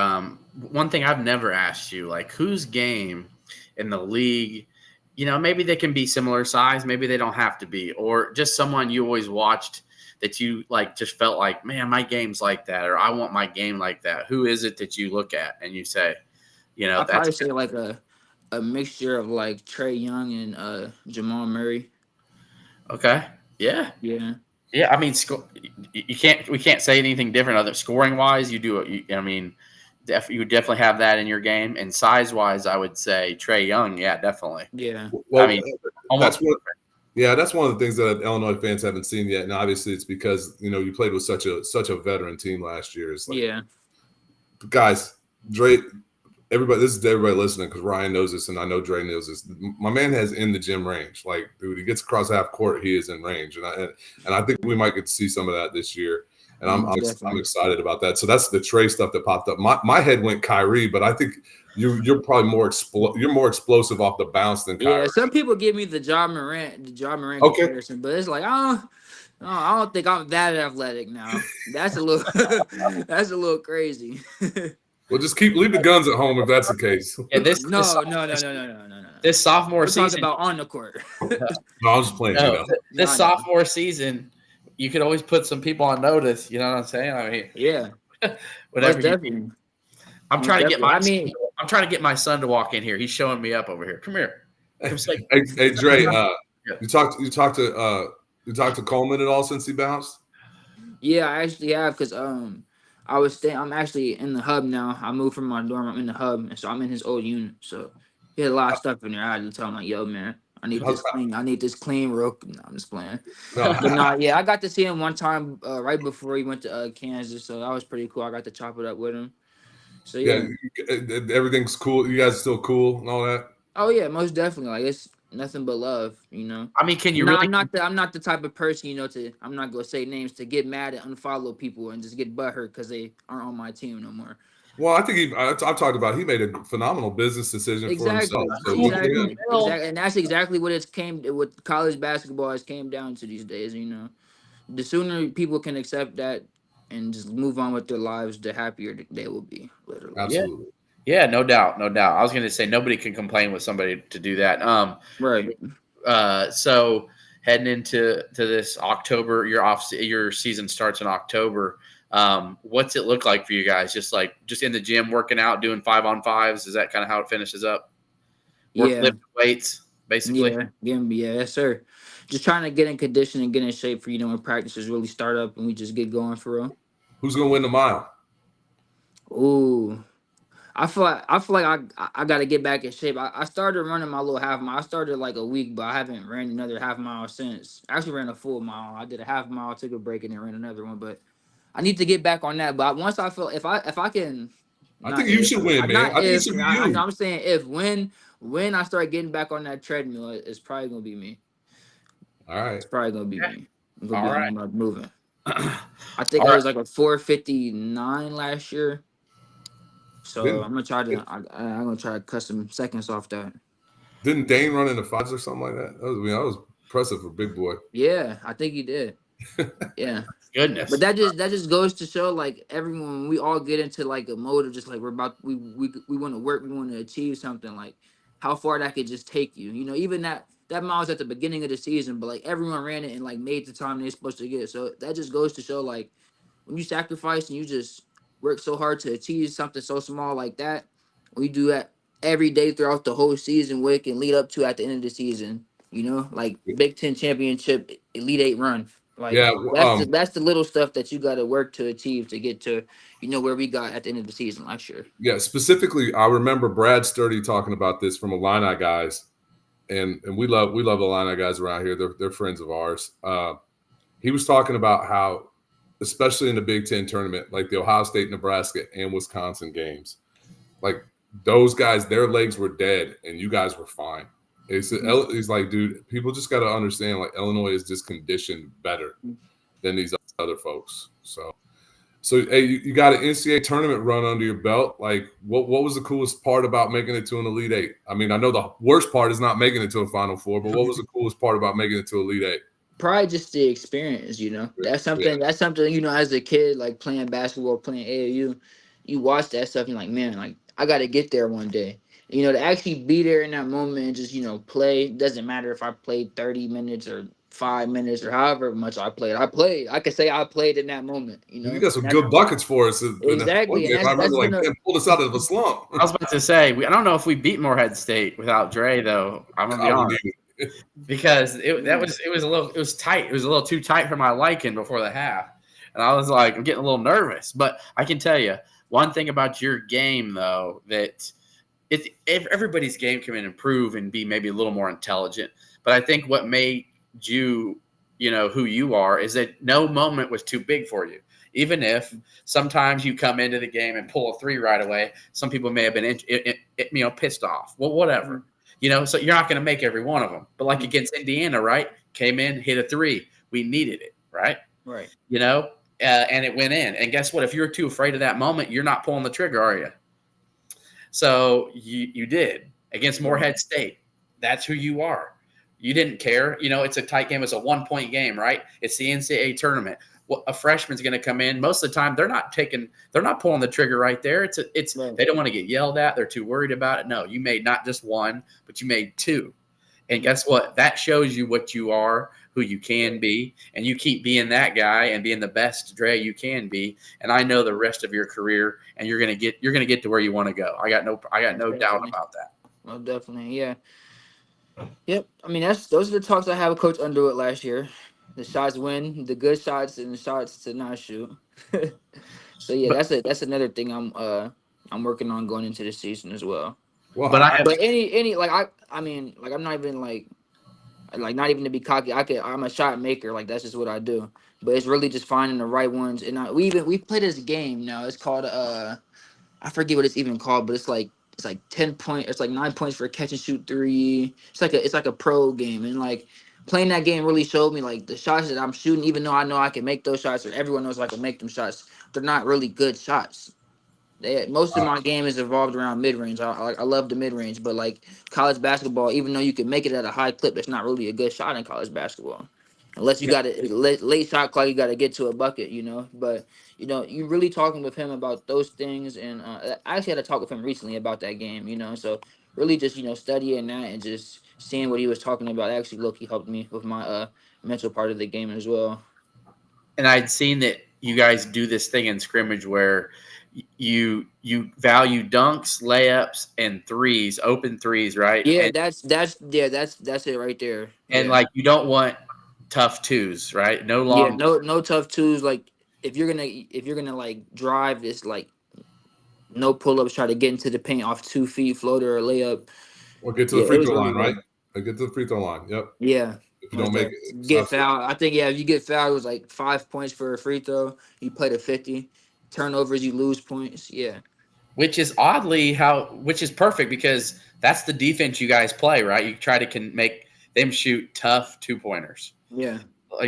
One thing I've never asked you, like whose game in the league, maybe they can be similar size, maybe they don't have to be, or just someone you always watched that you like just felt like, man, my game's like that, or I want my game like that. Who is it that you look at and you say, I'd probably say like a mixture of like Trey Young and Jamal Murray. Okay. Yeah. I mean, we can't say anything different other scoring wise. You do it. I mean, you would definitely have that in your game, and size wise, I would say Trey Young. Yeah, definitely. Yeah. Well, I mean, almost. That's one of the things that Illinois fans haven't seen yet, and obviously it's because you played with such a veteran team last year. It's like, guys, Dre. Everybody, this is to everybody listening because Ryan knows this, and I know Dre knows this. My man has in the gym range. Like, dude, he gets across half court, he is in range, and I think we might get to see some of that this year. And I'm excited about that. So that's the Trey stuff that popped up. My head went Kyrie, but I think you're probably you're more explosive off the bounce than Kyrie. Yeah, some people give me the Ja Morant Okay. comparison, but it's like I don't think I'm that athletic now. That's a little that's a little crazy. Well, just leave the guns at home if that's the case. Yeah, No. This sophomore We're season. talking about on the court. No, I'm just playing. No, this sophomore season, you could always put some people on notice. You know what I'm saying? I mean, Yeah, whatever. definitely. I'm trying to get I'm trying to get my son to walk in here. He's showing me up over here. Come here. Hey, Dre. You talked to Coleman at all since he bounced? Yeah, I actually have because I'm actually in the hub now. I moved from my dorm. I'm in the hub, and so I'm in his old unit. So he had a lot of stuff in there. I had to tell him like, "Yo, man, I need this clean. I need this clean real." No, I'm just playing. No. But yeah, I got to see him one time right before he went to Kansas, so that was pretty cool. I got to chop it up with him. So yeah, everything's cool. You guys are still cool and all that. Oh yeah, most definitely. Like it's nothing but love, you know. I mean, can you I'm not the type of person, you know, I'm not gonna say names to get mad and unfollow people and just get butthurt because they aren't on my team no more. Well, I think I've talked about he made a phenomenal business decision for himself. So exactly. And that's exactly what college basketball has came down to these days, you know. The sooner people can accept that and just move on with their lives, the happier they will be, literally. Absolutely. Yeah, no doubt. I was gonna say nobody can complain with somebody to do that. Right. So heading into this October, your season starts in October. What's it look like for you guys? Just in the gym, working out, doing 5-on-5s. Is that kind of how it finishes up? Lifting weights, basically. Yeah, yes, sir. Just trying to get in condition and get in shape for when practices really start up and we just get going for real. Who's gonna win the mile? Ooh. I feel like I got to get back in shape. I started running my little half mile. I started like a week, but I haven't ran another half mile since. I actually ran a full mile. I did a half mile, took a break, and then ran another one. But I need to get back on that. But once I feel if I can, I think you should win, man. I think it should be you. I'm saying when I start getting back on that treadmill, it's probably gonna be me. All right, it's probably gonna be me. I'm gonna All be right. Moving. I think I was like a 4:59 last year. So I'm gonna try to cut some seconds off that. Didn't Dane run in the 5s or something like that? That was impressive for big boy. Yeah, I think he did. Yeah. Goodness. But that just goes to show like everyone, we all get into like a mode of just like we want to work, we want to achieve something, like how far that could just take you. You know, even that mile's at the beginning of the season, but like everyone ran it and like made the time they're supposed to get. So that just goes to show like when you sacrifice and you just work so hard to achieve something so small like that, we do that every day throughout the whole season, what it can lead up to at the end of the season, you know, like Big Ten championship, Elite 8 run. Like that's the little stuff that you got to work to achieve to get to, where we got at the end of the season last year. Yeah, specifically, I remember Brad Sturdy talking about this from Illini guys, and we love Illini guys around here. They're friends of ours. He was talking about how, especially in the Big Ten tournament, like the Ohio State, Nebraska, and Wisconsin games, like those guys, their legs were dead, and you guys were fine. He's like, dude, people just got to understand, like Illinois is just conditioned better than these other folks. So hey, you got an NCAA tournament run under your belt. Like, what was the coolest part about making it to an Elite 8? I mean, I know the worst part is not making it to a Final Four, but what was the coolest part about making it to Elite 8? Probably just the experience, That's something, as a kid, like playing basketball, playing AAU, you watch that stuff and you're like, man, like I got to get there one day. To actually be there in that moment and just, play. Doesn't matter if I played 30 minutes or 5 minutes or however much I played. I could say I played in that moment. You got some good buckets for us. Exactly. I remember pulled us out of a slump. I was about to say, I don't know if we beat Morehead State without Dre, though. I'm gonna be honest. Because it was tight. It was a little too tight for my liking before the half. And I was like, I'm getting a little nervous. But I can tell you one thing about your game, though, that if everybody's game can improve and be maybe a little more intelligent. But I think what made you, who you are is that no moment was too big for you. Even if sometimes you come into the game and pull a 3 right away, some people may have been, pissed off. Well, whatever. So you're not going to make every one of them. But like against Indiana, right? Came in, hit a 3. We needed it, right? Right. And it went in. And guess what? If you're too afraid of that moment, you're not pulling the trigger, are you? So you did against Morehead State. That's who you are. You didn't care. It's a tight game. It's a 1-point game, right? It's the NCAA tournament. Well, a freshman's going to come in. Most of the time, they're not pulling the trigger right there. They don't want to get yelled at. They're too worried about it. No, you made not just one, but you made two. And guess what? That shows you what you are, who you can be, and you keep being that guy and being the best Dre you can be. And I know the rest of your career, and you're gonna get to where you want to go. I got no doubt about that. Well, definitely, yeah. Yep. I mean, those are the talks I had with Coach Underwood last year. The shots win, the good shots, and the shots to not shoot. So yeah, that's another thing I'm working on going into the season as well. Well, but any like I mean like I'm not even like not even to be cocky. I'm a shot maker. Like that's just what I do. But it's really just finding the right ones. And we play this game now. It's called I forget what it's even called, but it's like 10 points. It's like 9 points for a catch and shoot 3. It's like a pro game, and like playing that game really showed me like the shots that I'm shooting. Even though I know I can make those shots, or everyone knows I can make them shots, they're not really good shots. Most of my game is evolved around mid range. I love the mid range, but like college basketball, even though you can make it at a high clip, it's not really a good shot in college basketball, unless you got a late shot clock. You got to get to a bucket, But you really talking with him about those things, and I actually had a talk with him recently about that game, So really just studying that and just seeing what he was talking about actually low-key helped me with my mental part of the game as well. And I'd seen that you guys do this thing in scrimmage where you value dunks, layups, and threes, open threes, right? Yeah, and, that's it right there. And like you don't want tough twos, right? No long. Yeah, no tough twos. Like if you're gonna like drive, it's like no pull ups. Try to get into the paint off 2 feet, floater or layup. Or get to the free throw line, right? Get to the free throw line. Yep. Yeah. If you don't make it, get fouled. I think if you get fouled, it was like 5 points for a free throw. You play to 50. Turnovers, you lose points. Yeah. Which is which is perfect because that's the defense you guys play, right? You try to make them shoot tough 2-pointers. Yeah.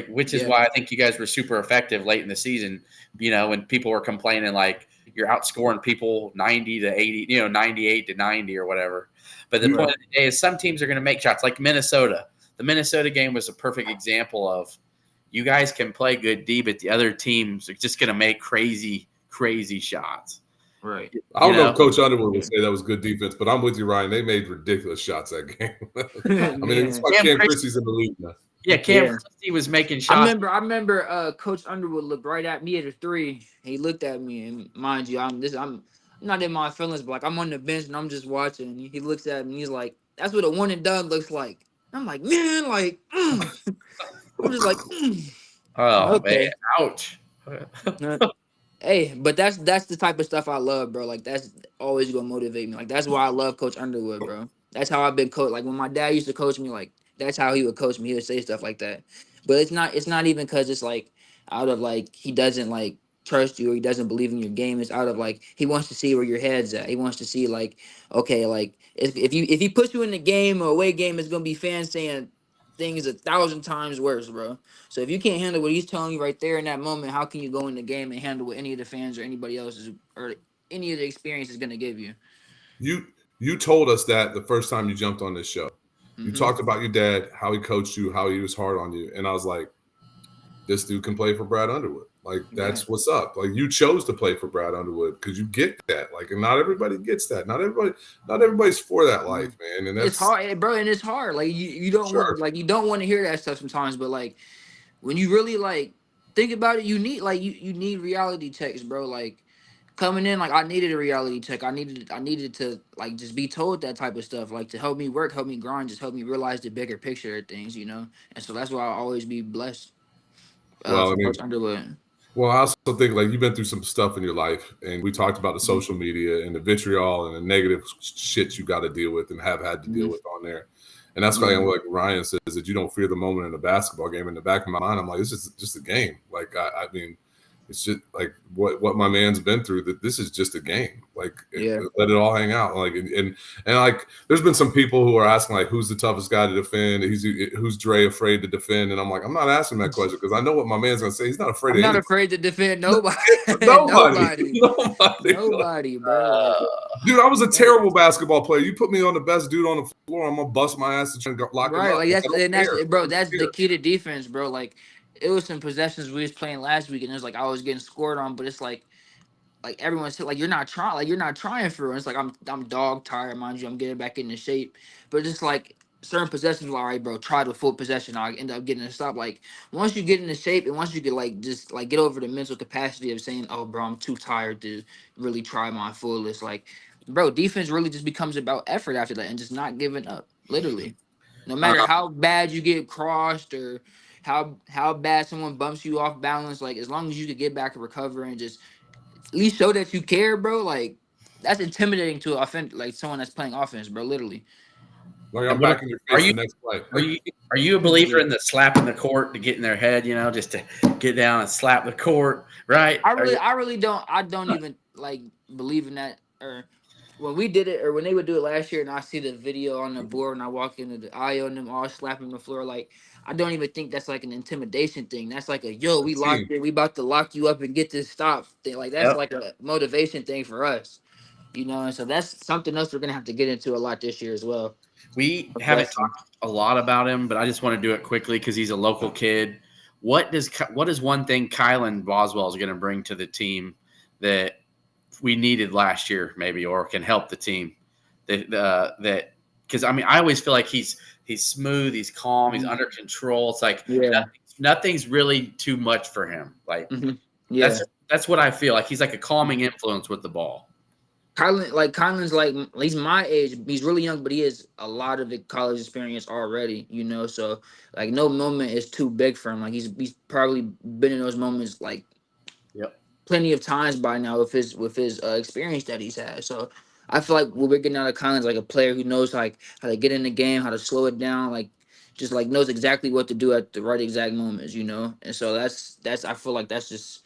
Which is why I think you guys were super effective late in the season, when people were complaining like you're outscoring people 90 to 80, 98 to 90 or whatever. But the point of the day is some teams are going to make shots like Minnesota. The Minnesota game was a perfect example of you guys can play good D, but the other teams are just going to make crazy, crazy shots. Right. I don't know if Coach Underwood would say that was good defense, but I'm with you, Ryan. They made ridiculous shots that game. I mean, it's like Cam Christie's in the league now. Yeah, Cam Christie was making shots. I remember Coach Underwood looked right at me at a 3. He looked at me, and mind you, I'm not in my feelings, but like I'm on the bench and I'm just watching. And he looks at me, and he's like, "That's what a one and done looks like." I'm like, man, like, I'm just like, oh okay. Man, ouch. Hey, but that's the type of stuff I love, bro. Like that's always gonna motivate me. Like that's why I love Coach Underwood, bro. That's how I've been coached. Like when my dad used to coach me, like that's how he would coach me. He would say stuff like that. But it's not even because it's like out of like he doesn't like trust you or he doesn't believe in your game. It's out of like he wants to see where your head's at. He wants to see like, okay, like if he puts you in the game or away game, it's gonna be fans saying things 1,000 times worse, bro. So if you can't handle what he's telling you right there in that moment, how can you go in the game and handle what any of the fans or anybody else or any of the experience is gonna give you? You told us that the first time you jumped on this show. You talked about your dad, how he coached you, how he was hard on you, and I was like, this dude can play for Brad Underwood. Like that's what's up. Like you chose to play for Brad Underwood because you get that. Like, and not everybody gets that. Not everybody's for that life, man. And that's it's hard, bro. And it's hard. Like you don't want to hear that stuff sometimes. But like when you really like think about it, you need like you need reality checks, bro. Like coming in, like I needed a reality check. I needed to like just be told that type of stuff, like to help me work, help me grind, just help me realize the bigger picture of things, And so that's why I'll always be blessed. Coach Underwood. Well, I also think like you've been through some stuff in your life, and we talked about the social media and the vitriol and the negative shit you got to deal with and have had to deal with on there. And that's why, like Ryan says, that you don't fear the moment in a basketball game. In the back of my mind, I'm like, this is just a game. Like, I mean, it's just like what my man's been through. That this is just a game. Like, Yeah. let it all hang out. Like, and like, there's been some people who are asking like, who's the toughest guy to defend? Who's Dre afraid to defend? And I'm like, I'm not asking that question because I know what my man's gonna say. He's not afraid. I'm not afraid to defend nobody. Nobody, bro. Dude, I was a terrible basketball player. You put me on the best dude on the floor, I'm gonna bust my ass to try and lock him up. Like that's the key to defense, bro. Like, it was some possessions we was playing last week, and it was like I was getting scored on, but it's like everyone's like you're not trying for it. It's like I'm dog tired, mind you. I'm getting back into shape, but it's like certain possessions, all right, bro. Try the full possession. I end up getting a stop. Like, once you get into shape and once you get like just like get over the mental capacity of saying, oh, bro, I'm too tired to really try my fullest. Like, bro, defense really just becomes about effort after that and just not giving up. Literally, no matter how bad you get crossed or how bad someone bumps you off balance, like as long as you can get back and recover and just at least show that you care, bro. Like, that's intimidating to like someone that's playing offense, bro. Literally. Like, I'm back in your face the next play. Are you a believer in the slapping the court to get in their head? You know, just to get down and slap the court, right? I really don't. I don't even like believe in that. Or when we did it, or when they would do it last year, and I see the video on the board, and I walk into the aisle and them all slapping the floor, like, I don't even think that's like an intimidation thing. That's like we locked it. We about to lock you up and get this stop thing. Like, that's like a motivation thing for us, you know. And so that's something else we're gonna have to get into a lot this year as well. We haven't talked a lot about him, but I just want to do it quickly because he's a local kid. What is one thing Kylan Boswell is going to bring to the team that we needed last year, maybe, or can help the team? That because I mean, I always feel like he's smooth, he's calm, he's under control. It's like nothing's really too much for him. Like that's what I feel like. He's like a calming influence with the ball. Kylan's like he's my age. He's really young, but he has a lot of the college experience already, you know. So like no moment is too big for him. Like he's probably been in those moments like plenty of times by now with his experience that he's had. So I feel like what we're getting out of Kylan's like a player who knows like how to get in the game, how to slow it down, like just like knows exactly what to do at the right exact moments, you know. And so that's I feel like that's just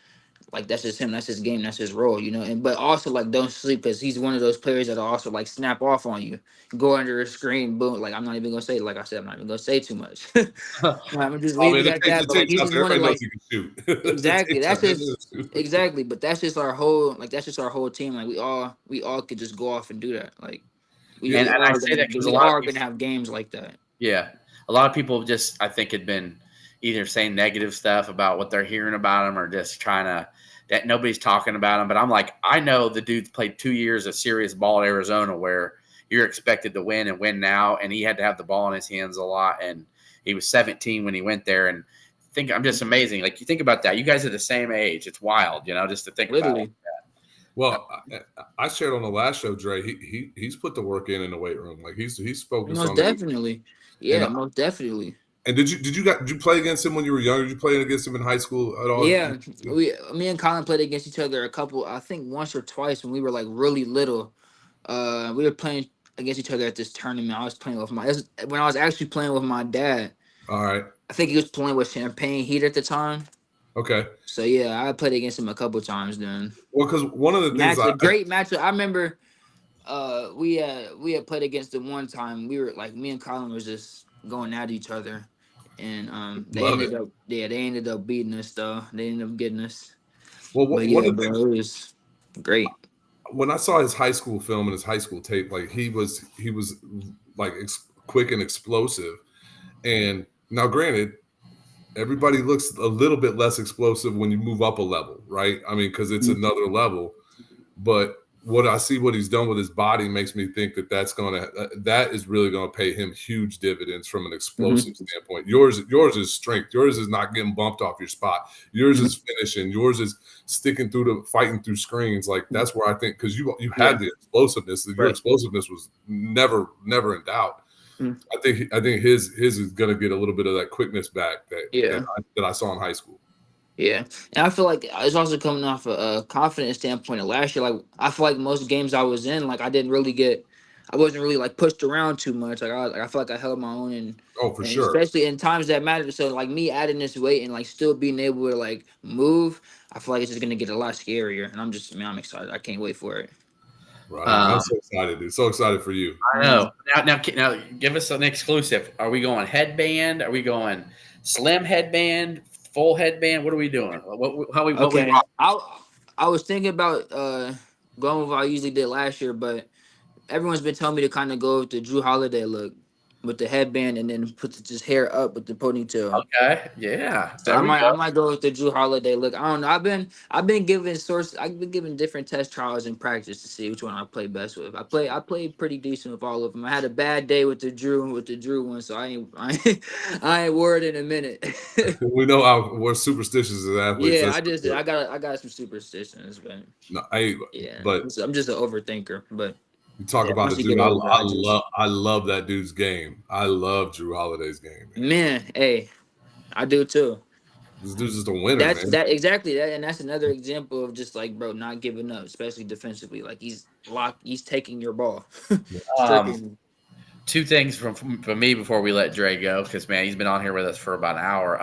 him. That's his game. That's his role, you know. And but also like don't sleep because he's one of those players that'll also like snap off on you, go under a screen, boom. Like I'm not even gonna say. Like I said, I'm not even gonna say too much. I'm just leaving it at that. But like, he's just one of like exactly. That's just exactly. But that's just our whole team. Like we all could just go off and do that. Like we are gonna have games like that. Yeah, a lot of people just I think had been either saying negative stuff about what they're hearing about him or just trying to that nobody's talking about him. But I'm like, I know the dude's played 2 years of serious ball at Arizona where you're expected to win and win now. And he had to have the ball in his hands a lot. And he was 17 when he went there. And I'm just amazing. Like you think about that. You guys are the same age. It's wild, you know, just to think about it. Well, I shared on the last show, Dre, he's put the work in the weight room. Like he's focused on definitely. Yeah, most definitely. And did you play against him when you were younger? Did you play against him in high school at all? Yeah, me and Colin played against each other I think once or twice when we were like really little. We were playing against each other at this tournament. I was playing when I was actually playing with my dad. All right. I think he was playing with Champagne Heat at the time. Okay. So yeah, I played against him a couple times then. Well, because one of the things great matchup. I remember we had played against him one time. We were like me and Colin was just going at each other. And they ended up beating us though. They ended up getting us. Well, it was great. When I saw his high school film and his high school tape, like he was like quick and explosive. And now, granted, everybody looks a little bit less explosive when you move up a level, right? I mean, because it's another level. But what he's done with his body makes me think that is really gonna pay him huge dividends from an explosive standpoint. Yours is strength. Yours is not getting bumped off your spot. Yours is finishing. Yours is sticking through fighting through screens. Like that's where I think because you had the explosiveness. Your explosiveness was never in doubt. I think his is gonna get a little bit of that quickness back that I saw in high school. Yeah, and I feel like it's also coming off a confidence standpoint. Of last year, like I feel like most games I was in, like I I wasn't really like pushed around too much. I feel like I held my own, and for and sure. especially in times that matter. So like me adding this weight and like still being able to like move, I feel like it's just gonna get a lot scarier. And I'm excited. I can't wait for it. Right. I'm so excited, dude. So excited for you. I know. Now, give us an exclusive. Are we going headband? Are we going slim headband? Full headband? What are we doing? I was thinking about going with what I usually did last year, but everyone's been telling me to kind of go with the Drew Holiday look with the headband and then put just hair up with the ponytail. Okay, yeah. So I might go with the Drew Holiday look. I don't know. I've been giving different test trials in practice to see which one I play best with. I played pretty decent with all of them. I had a bad day with the Drew one, so I ain't worried in a minute. We know we're superstitious as athletes. Yeah, I got some superstitions, but I'm just an overthinker. But you talk about the dude. I love that dude's game. I love Drew Holiday's game. Man, hey, I do too. This dude's just a winner, man. And that's another example of just like, bro, not giving up, especially defensively. Like he's taking your ball. Two things from me before we let Dre go, because man, he's been on here with us for about an hour.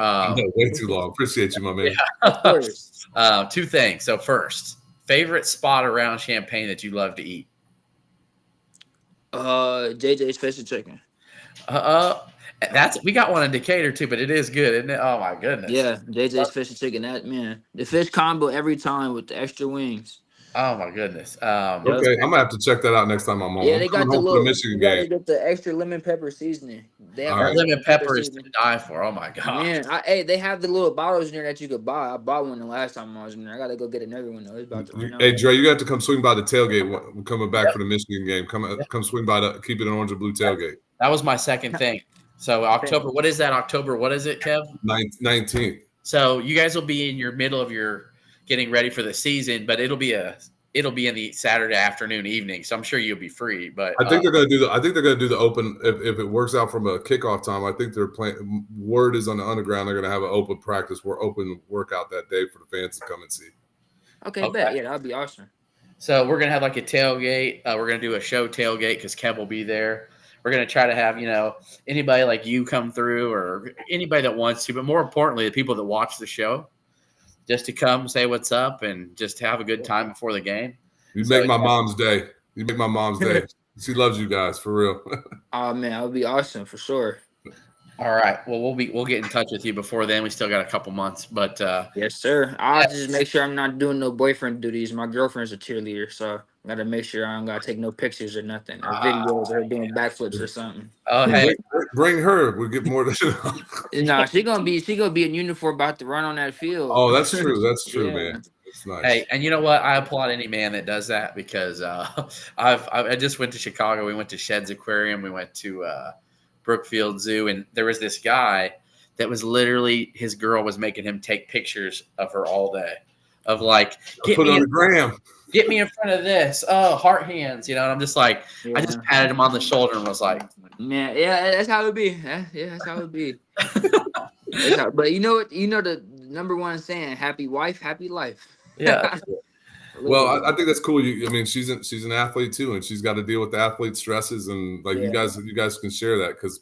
Way too long. Appreciate you, my man. Yeah. Of course. Two things. So first, favorite spot around Champaign that you love to eat? JJ's Fish and Chicken. We got one in Decatur too, but it is good, isn't it? Oh my goodness. Yeah, JJ's Fish and Chicken. That man, the fish combo every time with the extra wings. Oh my goodness. Okay, I'm gonna have to check that out next time I'm home. Yeah, they got the Michigan game. They get the extra lemon pepper seasoning. They have lemon pepper is to die for. Oh my god. Man, they have the little bottles in there that you could buy. I bought one the last time I was in there. I gotta go get another one though. It's about to Hey Dre, you got to come swing by the tailgate. We're coming back for the Michigan game. Come swing by the Keepin Orange and Blue tailgate. That was my second thing. So October, what is that? October, what is it, Kev? 19th. So you guys will be in your middle of your getting ready for the season, but it'll be in the Saturday afternoon, evening. So I'm sure you'll be free. But I think they're going to do the open if it works out from a kickoff time. I think they're playing. Word is on the underground. They're going to have an open practice or open workout that day for the fans to come and see. Okay. Bet. Yeah, that'd be awesome. So we're gonna have like a tailgate. We're gonna do a show tailgate because Kev will be there. We're going to try to have, anybody like you come through or anybody that wants to, but more importantly, the people that watch the show, just to come say what's up and just have a good time before the game. You make my mom's day. She loves you guys, for real. Oh, man, that would be awesome for sure. All right. Well, we'll get in touch with you before then. We still got a couple months, but yes, sir. I'll just make sure I'm not doing no boyfriend duties. My girlfriend's a cheerleader, so I gotta make sure I don't gotta take no pictures or nothing, or videos of her doing backflips or something. Oh, hey, bring her. We'll get more. Nah, she gonna be in uniform about to run on that field. Oh, that's true. That's true, Yeah. man. It's nice. Hey, and you know what? I applaud any man that does that because I just went to Chicago. We went to Shed's Aquarium. We went to Brookfield Zoo, and there was this guy that was literally his girl was making him take pictures of her all day, of like put it on the gram. Get me in front of this. Oh, heart hands, and I'm just like, I just patted him on the shoulder and was like, man, yeah, that's how it be. Yeah, that's how it be. But you know what? You know the number one saying: happy wife, happy life. Yeah. Well, I think that's cool. She's an athlete too, and she's got to deal with the athlete stresses, and you guys can share that because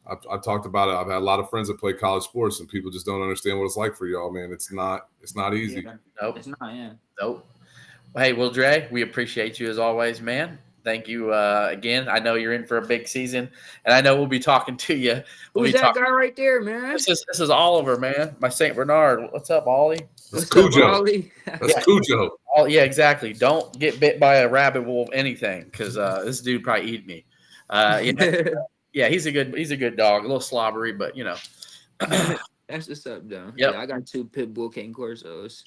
I've talked about it. I've had a lot of friends that play college sports, and people just don't understand what it's like for y'all, man. It's not easy. Yeah. Nope. It's not. Yeah. Nope. Hey, well, Dre, we appreciate you as always, man. Thank you again. I know you're in for a big season, and I know we'll be talking to you. Who's that guy right there, man? This is Oliver, man. My St. Bernard. What's up, Ollie? That's Cujo. That's Cujo. Oh, yeah, exactly. Don't get bit by a rabbit, wolf, anything, because this dude probably eat me. Yeah, he's a good dog. A little slobbery, but That's what's up, though. Yep. Yeah, I got 2 pit bull cane corsos.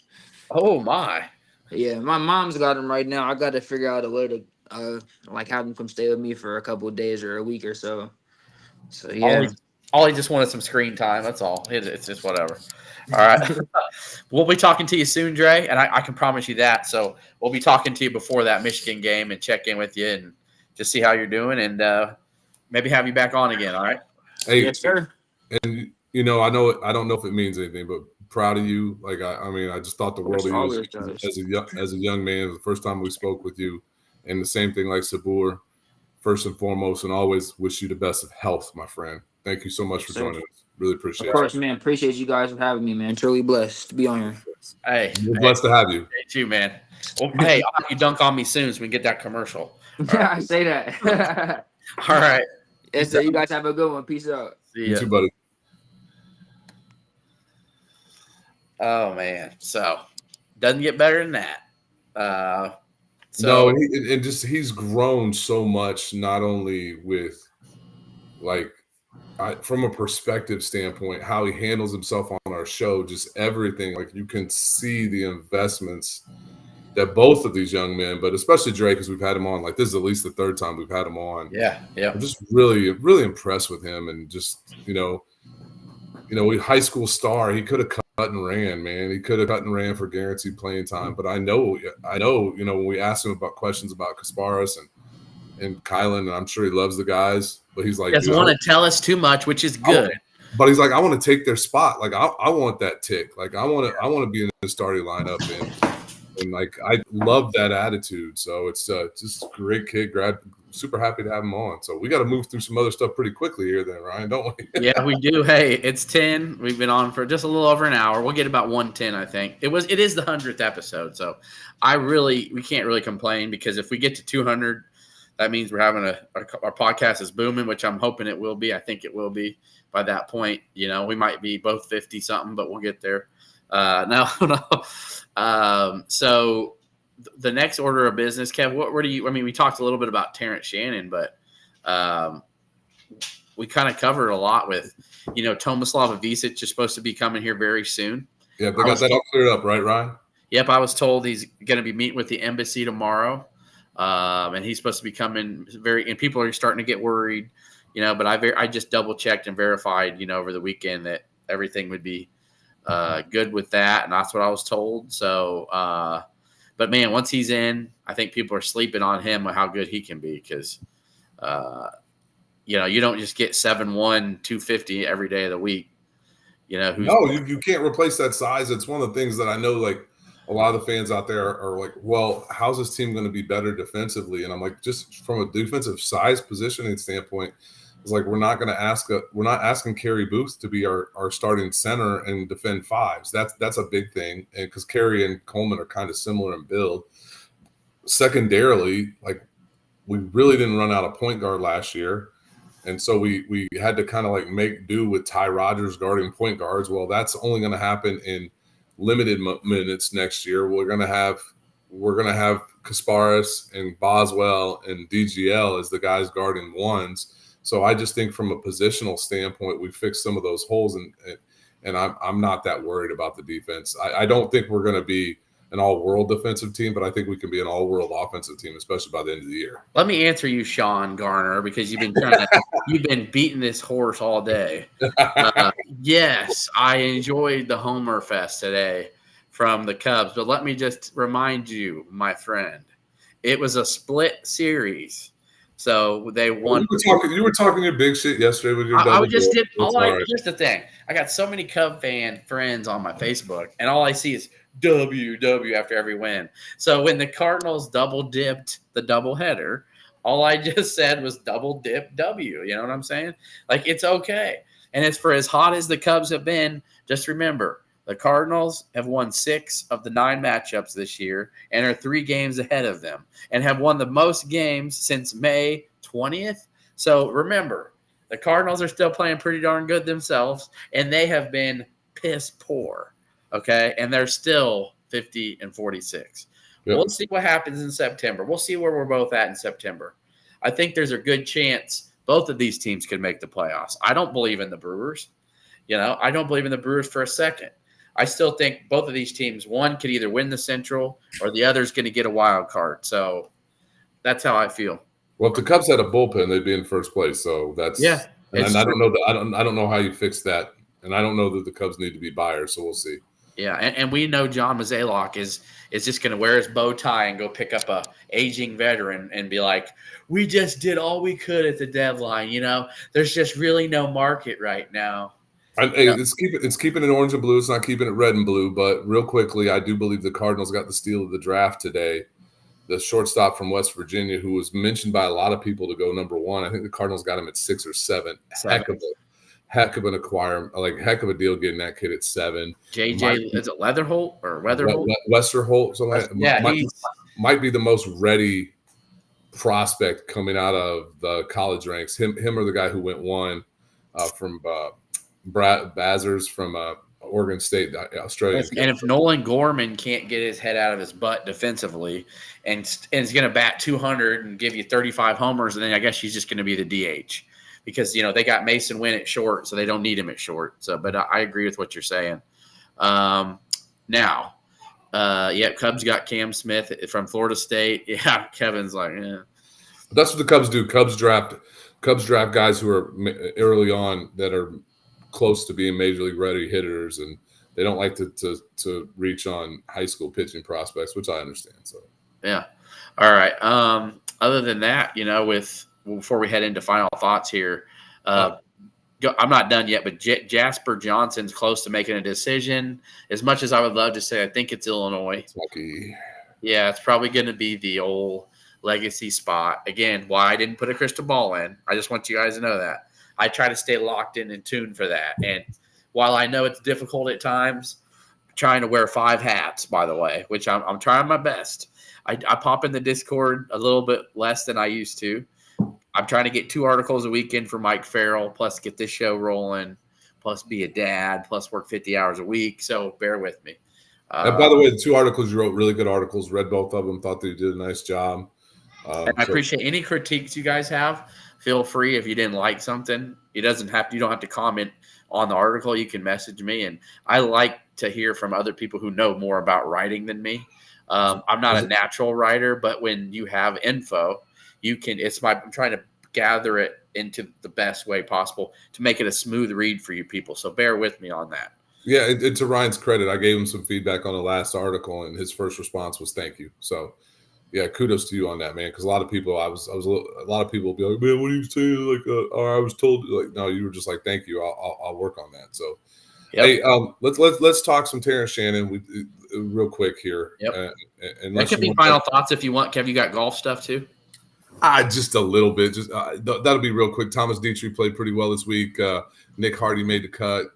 Oh my. Yeah, my mom's got them right now. I got to figure out a way to have them come stay with me for a couple of days or a week or so. So yeah. Ollie just wanted some screen time. That's all. It's just whatever. All right. We'll be talking to you soon, Dre, and I can promise you that. So we'll be talking to you before that Michigan game and check in with you and just see how you're doing and maybe have you back on again. All right. Hey, yes, sir. And I know I don't know if it means anything, but proud of you. Like I just thought the world of you as a young man. The first time we spoke with you, and the same thing like Saboor. first and foremost, and always wish you the best of health, my friend. Thank you so much for joining us. Really appreciate it. Of course, man. Appreciate you guys for having me, man. Truly blessed to be on here. Hey, we're blessed to have you. Hey, too, man. Well, hey, I'll have you dunk on me soon so we can get that commercial. Yeah, I say that. All right. Yes, sir. You guys have a good one. Peace out. See ya. You too, buddy. Oh, man. So, doesn't get better than that. No, and he's grown so much, not only with from a perspective standpoint, how he handles himself on our show, just everything. Like, you can see the investments that both of these young men, but especially Dre, because we've had him on. Like, this is at least the third time we've had him on. Yeah. I'm just really, really impressed with him, and just we high school star. He could have cut and ran, man. He could have cut and ran for guaranteed playing time. But I know, when we asked him about questions about Kasparas and Kylan, and I'm sure he loves the guys, but he's like, he doesn't want to tell us too much, which is good. But he's like, I want to take their spot. Like, I want that tick. Like, I want to be in the starting lineup, and like, I love that attitude. So it's just a great kid. Super happy to have him on. So we got to move through some other stuff pretty quickly here, then, Ryan, don't we? Yeah, we do. Hey, it's 10. We've been on for just a little over an hour. We'll get about 110, I think. It is the 100th episode, so we can't really complain, because if we get to 200, that means we're having our podcast is booming, which I'm hoping it will be. I think it will be by that point. We might be both 50 something, but we'll get there. No. So the next order of business, Kev, what do you? I mean, we talked a little bit about Terrence Shannon, but we kind of covered a lot with, Tomislav Ivisic is supposed to be coming here very soon. Yeah, they got that all cleared up, right, Ryan? Yep, I was told he's going to be meeting with the embassy tomorrow, and he's supposed to be coming and people are starting to get worried, But I just double checked and verified, over the weekend that everything would be good with that, and that's what I was told. So, but man, once he's in, I think people are sleeping on him and how good he can be, because, you don't just get 7'1", 250 every day of the week. You can't replace that size. It's one of the things that I know, like, a lot of the fans out there are like, well, how's this team going to be better defensively? And I'm like, just from a defensive size positioning standpoint, it's like we're not asking Kerry Booth to be our starting center and defend fives. That's a big thing, and because Kerry and Coleman are kind of similar in build. Secondarily, like, we really didn't run out of point guard last year, and so we had to kind of like make do with Ty Rodgers guarding point guards. Well, that's only going to happen in limited minutes next year. We're gonna have Kasparas and Boswell and DGL as the guys guarding ones. So I just think from a positional standpoint, we fixed some of those holes, and I'm not that worried about the defense. I don't think we're going to be an all-world defensive team, but I think we can be an all-world offensive team, especially by the end of the year. Let me answer you, Sean Garner, because you've been beating this horse all day. Yes, I enjoyed the Homer Fest today from the Cubs, but let me just remind you, my friend, it was a split series. So they won. You were talking your big shit yesterday with your. Here's the thing. I got so many Cub fan friends on my Facebook, and all I see is W after every win. So when the Cardinals double dipped the doubleheader, all I just said was double dip W. You know what I'm saying? Like, it's okay. And it's for as hot as the Cubs have been. Just remember, the Cardinals have won 6 of the 9 matchups this year and are 3 games ahead of them and have won the most games since May 20th. So remember, the Cardinals are still playing pretty darn good themselves, and they have been piss poor, okay? And they're still 50-46. Yep. We'll see what happens in September. We'll see where we're both at in September. I think there's a good chance both of these teams could make the playoffs. I don't believe in the Brewers. I don't believe in the Brewers for a second. I still think both of these teams, one could either win the Central or the other's going to get a wild card. So that's how I feel. Well, if the Cubs had a bullpen, they'd be in first place. So that's And I don't know that I don't know how you fix that, and I don't know that the Cubs need to be buyers. So we'll see. Yeah, and we know John Mozeliak is just going to wear his bow tie and go pick up a aging veteran and be like, "We just did all we could at the deadline. There's just really no market right now." It's keeping it orange and blue. It's not keeping it red and blue. But real quickly, I do believe the Cardinals got the steal of the draft today. the shortstop from West Virginia, who was mentioned by a lot of people to go number 1. I think the Cardinals got him at 6 or 7. Heck of an acquire, like heck of a deal getting that kid at 7. JJ, is it Leatherholt or Weatherholt? Westerholt, something like that. Yeah, might be the most ready prospect coming out of the college ranks. Him or the guy who went 1 from Bazers from Oregon State, Australia. And if Nolan Gorman can't get his head out of his butt defensively and is going to bat 200 and give you 35 homers, then I guess he's just going to be the DH because, they got Mason Wynn at short, so they don't need him at short. So, but I agree with what you're saying. Now, Cubs got Cam Smith from Florida State. Yeah, Kevin's like, yeah. That's what the Cubs do. Cubs draft guys who are early on that are close to being major league ready hitters, and they don't like to reach on high school pitching prospects, which I understand. So yeah. All right. Other than that, before we head into final thoughts here, I'm not done yet, but Jasper Johnson's close to making a decision. As much as I would love to say I think it's Illinois. Lucky. Yeah, it's probably going to be the old legacy spot. Again, why I didn't put a crystal ball in. I just want you guys to know that. I try to stay locked in and tuned for that. And while I know it's difficult at times, I'm trying to wear 5 hats, by the way, which I'm trying my best. I pop in the Discord a little bit less than I used to. I'm trying to get 2 articles a weekend for Mike Farrell, plus get this show rolling, plus be a dad, plus work 50 hours a week. So bear with me. And by the way, the 2 articles you wrote, really good articles, read both of them, thought that you did a nice job. And I appreciate any critiques you guys have. Feel free if you didn't like something. You don't have to comment on the article. You can message me, and I like to hear from other people who know more about writing than me. I'm not a natural writer, but when you have info, I'm trying to gather it into the best way possible to make it a smooth read for you people. So bear with me on that. Yeah, to Ryan's credit, I gave him some feedback on the last article, and his first response was thank you. So yeah, kudos to you on that, man. Because a lot of people, a lot of people will be like, man, what are you saying? Like, or I was told, like, no, you were just like, thank you. I'll work on that. So, yep. Hey, let's talk some Terrence Shannon real quick here. Yep. And that could be final thoughts if you want. Kev, you got golf stuff too? Just a little bit. Just that'll be real quick. Thomas Dietrich played pretty well this week. Nick Hardy made the cut.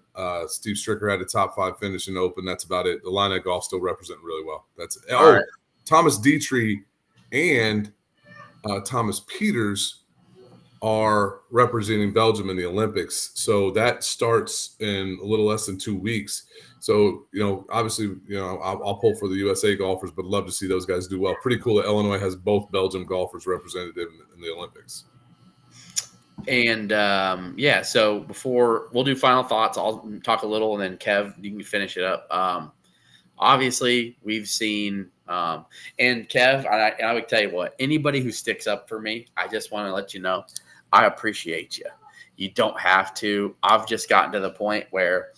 Steve Stricker had a top 5 finish in the Open. That's about it. The line at golf still representing really well. That's it. All right. Thomas Dietrich and Thomas Peters are representing Belgium in the Olympics. So that starts in a little less than 2 weeks. So, obviously, I'll pull for the USA golfers, but love to see those guys do well. Pretty cool that Illinois has both Belgium golfers represented in the Olympics. And, so before we'll do final thoughts, I'll talk a little, and then Kev, you can finish it up. Obviously, we've seen and Kev, I would tell you what, anybody who sticks up for me, I just want to let you know, I appreciate you. You don't have to. I've just gotten to the point where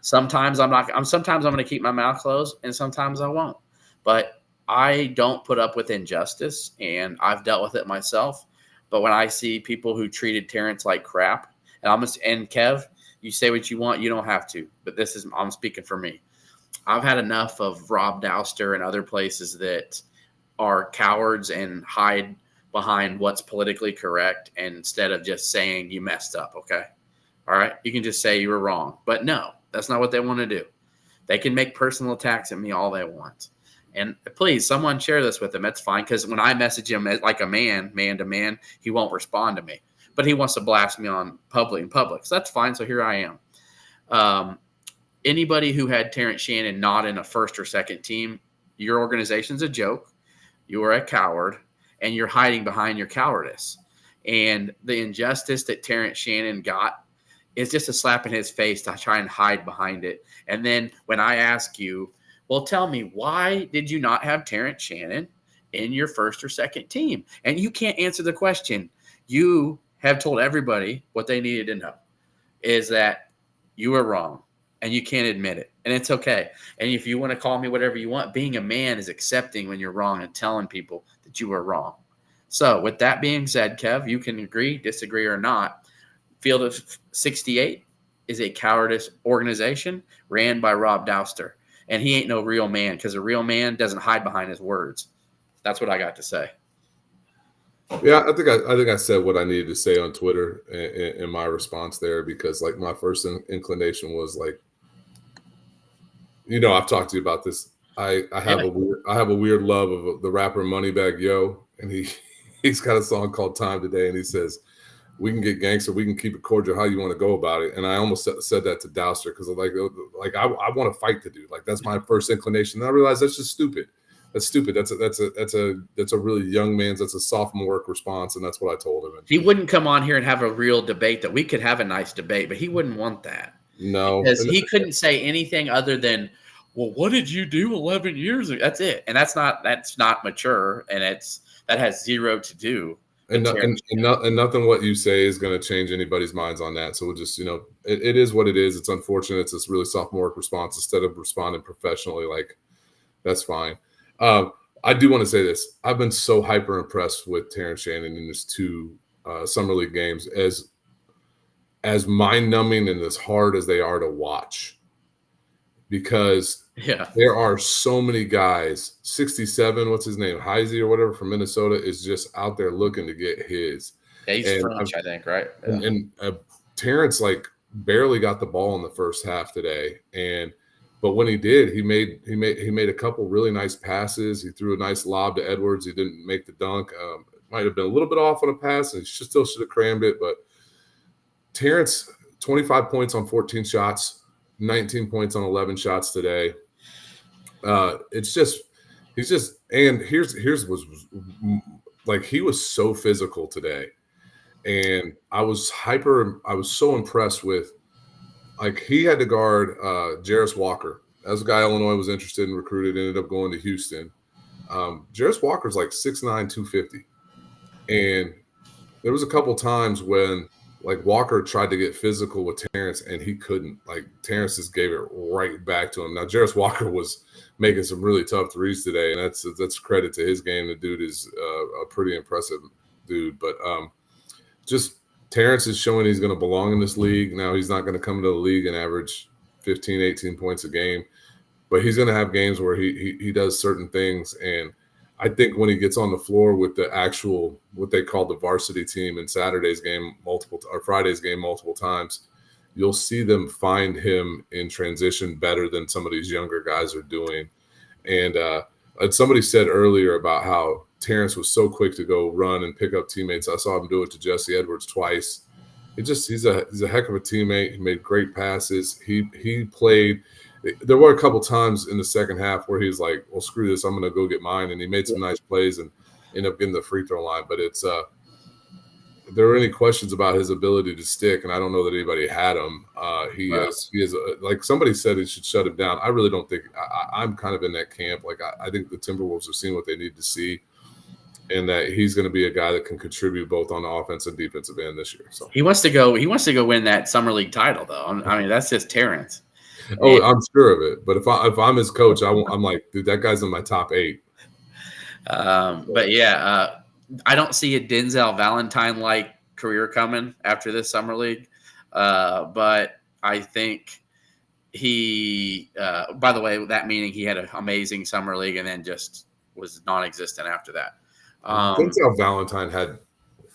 sometimes I'm going to keep my mouth closed, and sometimes I won't. But I don't put up with injustice, and I've dealt with it myself. But when I see people who treated Terrence like crap, and Kev, you say what you want, you don't have to. But I'm speaking for me. I've had enough of Rob Douster and other places that are cowards and hide behind what's politically correct instead of just saying you messed up, okay? All right? You can just say you were wrong. But no, that's not what they want to do. They can make personal attacks at me all they want. And please, someone share this with him. That's fine, because when I message him like a man to man, he won't respond to me. But he wants to blast me in public. So that's fine. So here I am. Anybody who had Terrence Shannon not in a first or second team, your organization's a joke. You are a coward, and you're hiding behind your cowardice. And the injustice that Terrence Shannon got is just a slap in his face to try and hide behind it. And then when I ask you, well, tell me, why did you not have Terrence Shannon in your first or second team? And you can't answer the question. You have told everybody what they needed to know, is that you were wrong. And you can't admit it. And it's okay. And if you want to call me whatever you want, being a man is accepting when you're wrong and telling people that you were wrong. So with that being said, Kev, you can agree, disagree, or not. Field of 68 is a cowardice organization ran by Rob Douster. And he ain't no real man, because a real man doesn't hide behind his words. That's what I got to say. Yeah, I think I said what I needed to say on Twitter in my response there, because like my first inclination was like, I've talked to you about this. I have a weird love of the rapper Moneybagg Yo, and he's got a song called Time Today, and he says, we can get gangster, we can keep it cordial, how you want to go about it. And I almost said that to Douster because like I want to fight the dude. Like that's my first inclination. And I realized that's just stupid. That's stupid. That's a really young man's, that's a sophomoric response, and that's what I told him. He wouldn't come on here and have a real debate that we could have a nice debate, but he wouldn't want that. No. Because he couldn't say anything other than, well, what did you do 11 years ago? That's it. And that's not mature, and that has zero to do. And nothing what you say is going to change anybody's minds on that. So we'll just, it is what it is. It's unfortunate. It's this really sophomoric response instead of responding professionally. Like, that's fine. I do want to say this. I've been so hyper impressed with Terrence Shannon in his 2 summer league games, as mind numbing and as hard as they are to watch, because there are so many guys. 67, what's his name, Heisey or whatever, from Minnesota, is just out there looking to get his. Yeah, he's French, I think, right? Yeah. And Terrence like barely got the ball in the first half today, but when he did, he made a couple really nice passes. He threw a nice lob to Edwards. He didn't make the dunk. Might have been a little bit off on a pass, and he still should have crammed it. But Terrence, 25 points on 14 shots, 19 points on 11 shots today. Here's was like, he was so physical today, and I was so impressed with, like, he had to guard Jarris Walker. That's a guy Illinois was interested in, recruited, ended up going to Houston. Jarris Walker's like 6'9", 250. And there was a couple times when like Walker tried to get physical with Terrence and he couldn't. Like, Terrence just gave it right back to him. Now, Jarris Walker was making some really tough threes today, and that's credit to his game. The dude is a pretty impressive dude. But just Terrence is showing he's going to belong in this league. Now, he's not going to come into the league and average 15, 18 points a game, but he's going to have games where he does certain things. And I think when he gets on the floor with the actual, what they call the varsity team in Friday's game multiple times, you'll see them find him in transition better than some of these younger guys are doing. And somebody said earlier about how Terrence was so quick to go run and pick up teammates. I saw him do it to Jesse Edwards twice. He's a heck of a teammate. He made great passes. He played. There were a couple times in the second half where he's like, well, screw this, I'm going to go get mine. And he made some nice plays and ended up getting the free throw line. But if there were any questions about his ability to stick, and I don't know that anybody had him. He is like somebody said he should shut him down. I really don't think I'm kind of in that camp. Like, I think the Timberwolves have seen what they need to see, and that he's going to be a guy that can contribute both on the offense and defensive end this year. So he wants to go win that summer league title, though. I mean, that's just Terrence. Oh, I'm sure of it. But if I'm his coach, I'm like, dude, that guy's in my top 8. But yeah, I don't see a Denzel Valentine-like career coming after this summer league. But I think he, by the way, that meaning he had an amazing summer league and then just was non-existent after that. Denzel Valentine had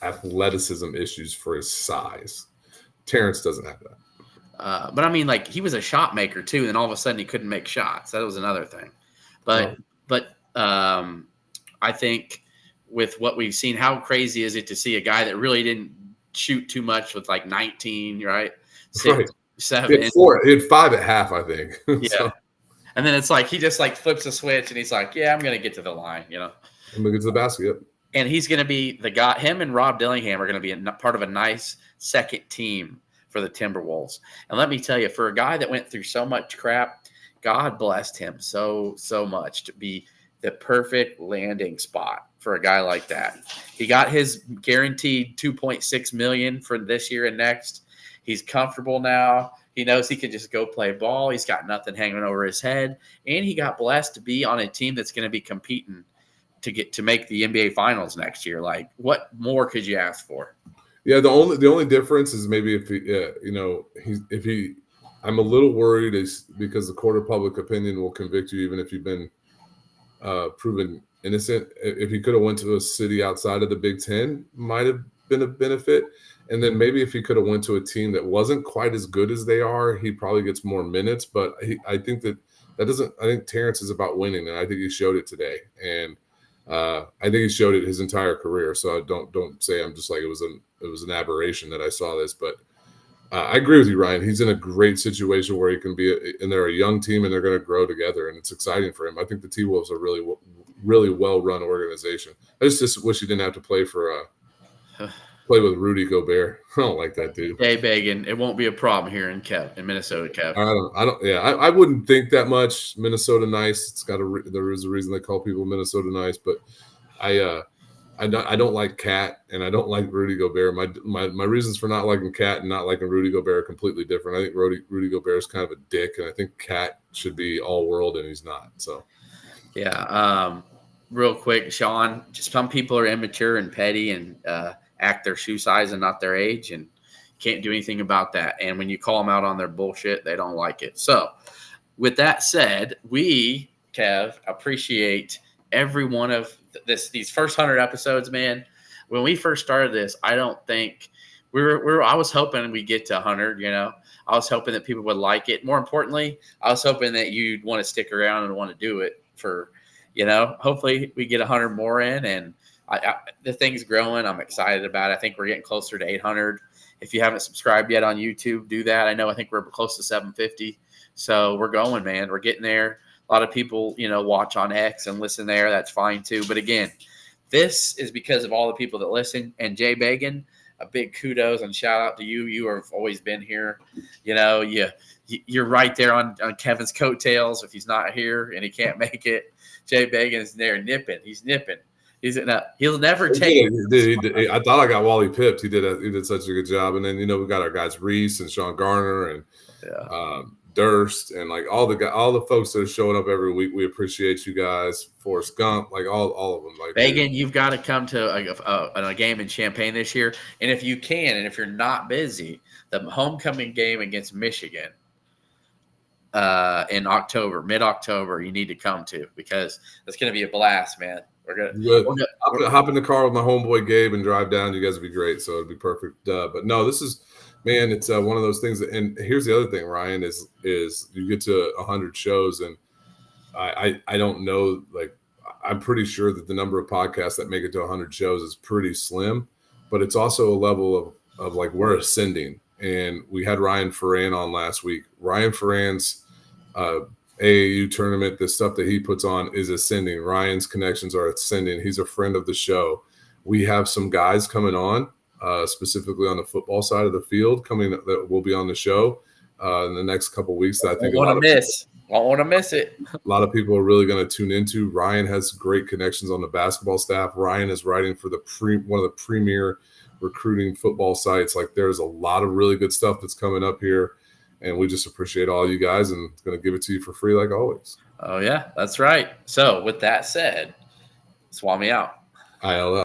athleticism issues for his size. Terrence doesn't have that. But I mean, like, he was a shot maker too, and all of a sudden he couldn't make shots. That was another thing. But I think with what we've seen, how crazy is it to see a guy that really didn't shoot too much with like 19, right? 6, 7. He had 5 at half, I think. Yeah. So. And then it's like he just like flips a switch and he's like, yeah, I'm going to get to the line, I'm going to get to the basket. Yep. And he's going to be the guy. Him and Rob Dillingham are going to be part of a nice second team for the Timberwolves. And let me tell you, for a guy that went through so much crap, God blessed him so much to be the perfect landing spot for a guy like that. He got his guaranteed $2.6 million for this year and next. He's comfortable now. He knows he can just go play ball. He's got nothing hanging over his head. And he got blessed to be on a team that's going to be competing to make the NBA Finals next year. Like, what more could you ask for? Yeah, the only difference is maybe if I'm a little worried is because the court of public opinion will convict you even if you've been proven innocent. If he could have went to a city outside of the Big Ten, might have been a benefit. And then maybe if he could have went to a team that wasn't quite as good as they are, he probably gets more minutes. But I think that doesn't. I think Terrence is about winning, and I think he showed it today. And I think he showed it his entire career. So don't say I'm just like it was an aberration that I saw this. But I agree with you, Ryan. He's in a great situation where he can be, and they're a young team, and they're going to grow together, and it's exciting for him. I think the T-Wolves are really well-run organization. I just wish he didn't have to play with Rudy Gobert. I don't like that dude. Hey, Bagan, it won't be a problem here in Minnesota, Kev. I don't. Yeah, I wouldn't think that much. Minnesota nice. It's got there is a reason they call people Minnesota nice, but I don't like Cat and I don't like Rudy Gobert. My reasons for not liking Cat and not liking Rudy Gobert are completely different. I think Rudy Gobert is kind of a dick, and I think Cat should be all world, and he's not. So, yeah. Real quick, Sean. Just some people are immature and petty and act their shoe size and not their age, and can't do anything about that. And when you call them out on their bullshit, they don't like it. So, with that said, we, Kev, appreciate every one of these first 100 episodes, man. When we first started this, I don't think I was hoping we'd get to 100, I was hoping that people would like it. More importantly, I was hoping that you'd want to stick around and want to do it for, hopefully we get 100 more in, and the thing's growing. I'm excited about it. I think we're getting closer to 800. If you haven't subscribed yet on YouTube, do that. I think we're close to 750. So we're going, man. We're getting there. A lot of people, watch on X and listen there. That's fine too. But again, this is because of all the people that listen. And Jay Bagan, a big kudos and shout out to you. You have always been here. You're right there on Kevin's coattails. If he's not here and he can't make it, Jay Bagan is there nipping. He's nipping. He'll never take. He I thought I got Wally pipped. He did such a good job. And then we got our guys Reese and Sean Garner and Durst and like all the folks that are showing up every week. We appreciate you guys. Forrest Gump, like all of them. Like Bagan, you've got to come to a game in Champaign this year, and if you can, and if you're not busy, the homecoming game against Michigan in October, mid-October, you need to come to, because it's going to be a blast, man. We're gonna hop in the car with my homeboy Gabe and drive down. You guys would be great, so it'd be perfect. But no, this is. Man, it's one of those things. And here's the other thing, Ryan, is you get to 100 shows, and I don't know, like I'm pretty sure that the number of podcasts that make it to 100 shows is pretty slim, but it's also a level of like we're ascending. And we had Ryan Ferran on last week. Ryan Ferran's AAU tournament, the stuff that he puts on is ascending. Ryan's connections are ascending. He's a friend of the show. We have some guys coming on. Specifically on the football side of the field coming that will be on the show in the next couple of weeks. That I think I don't want to miss it. A lot of people are really going to tune into. Ryan has great connections on the basketball staff. Ryan is writing for one of the premier recruiting football sites. Like there's a lot of really good stuff that's coming up here, and we just appreciate all you guys and going to give it to you for free like always. Oh yeah, that's right. So with that said, swap me out. ILL.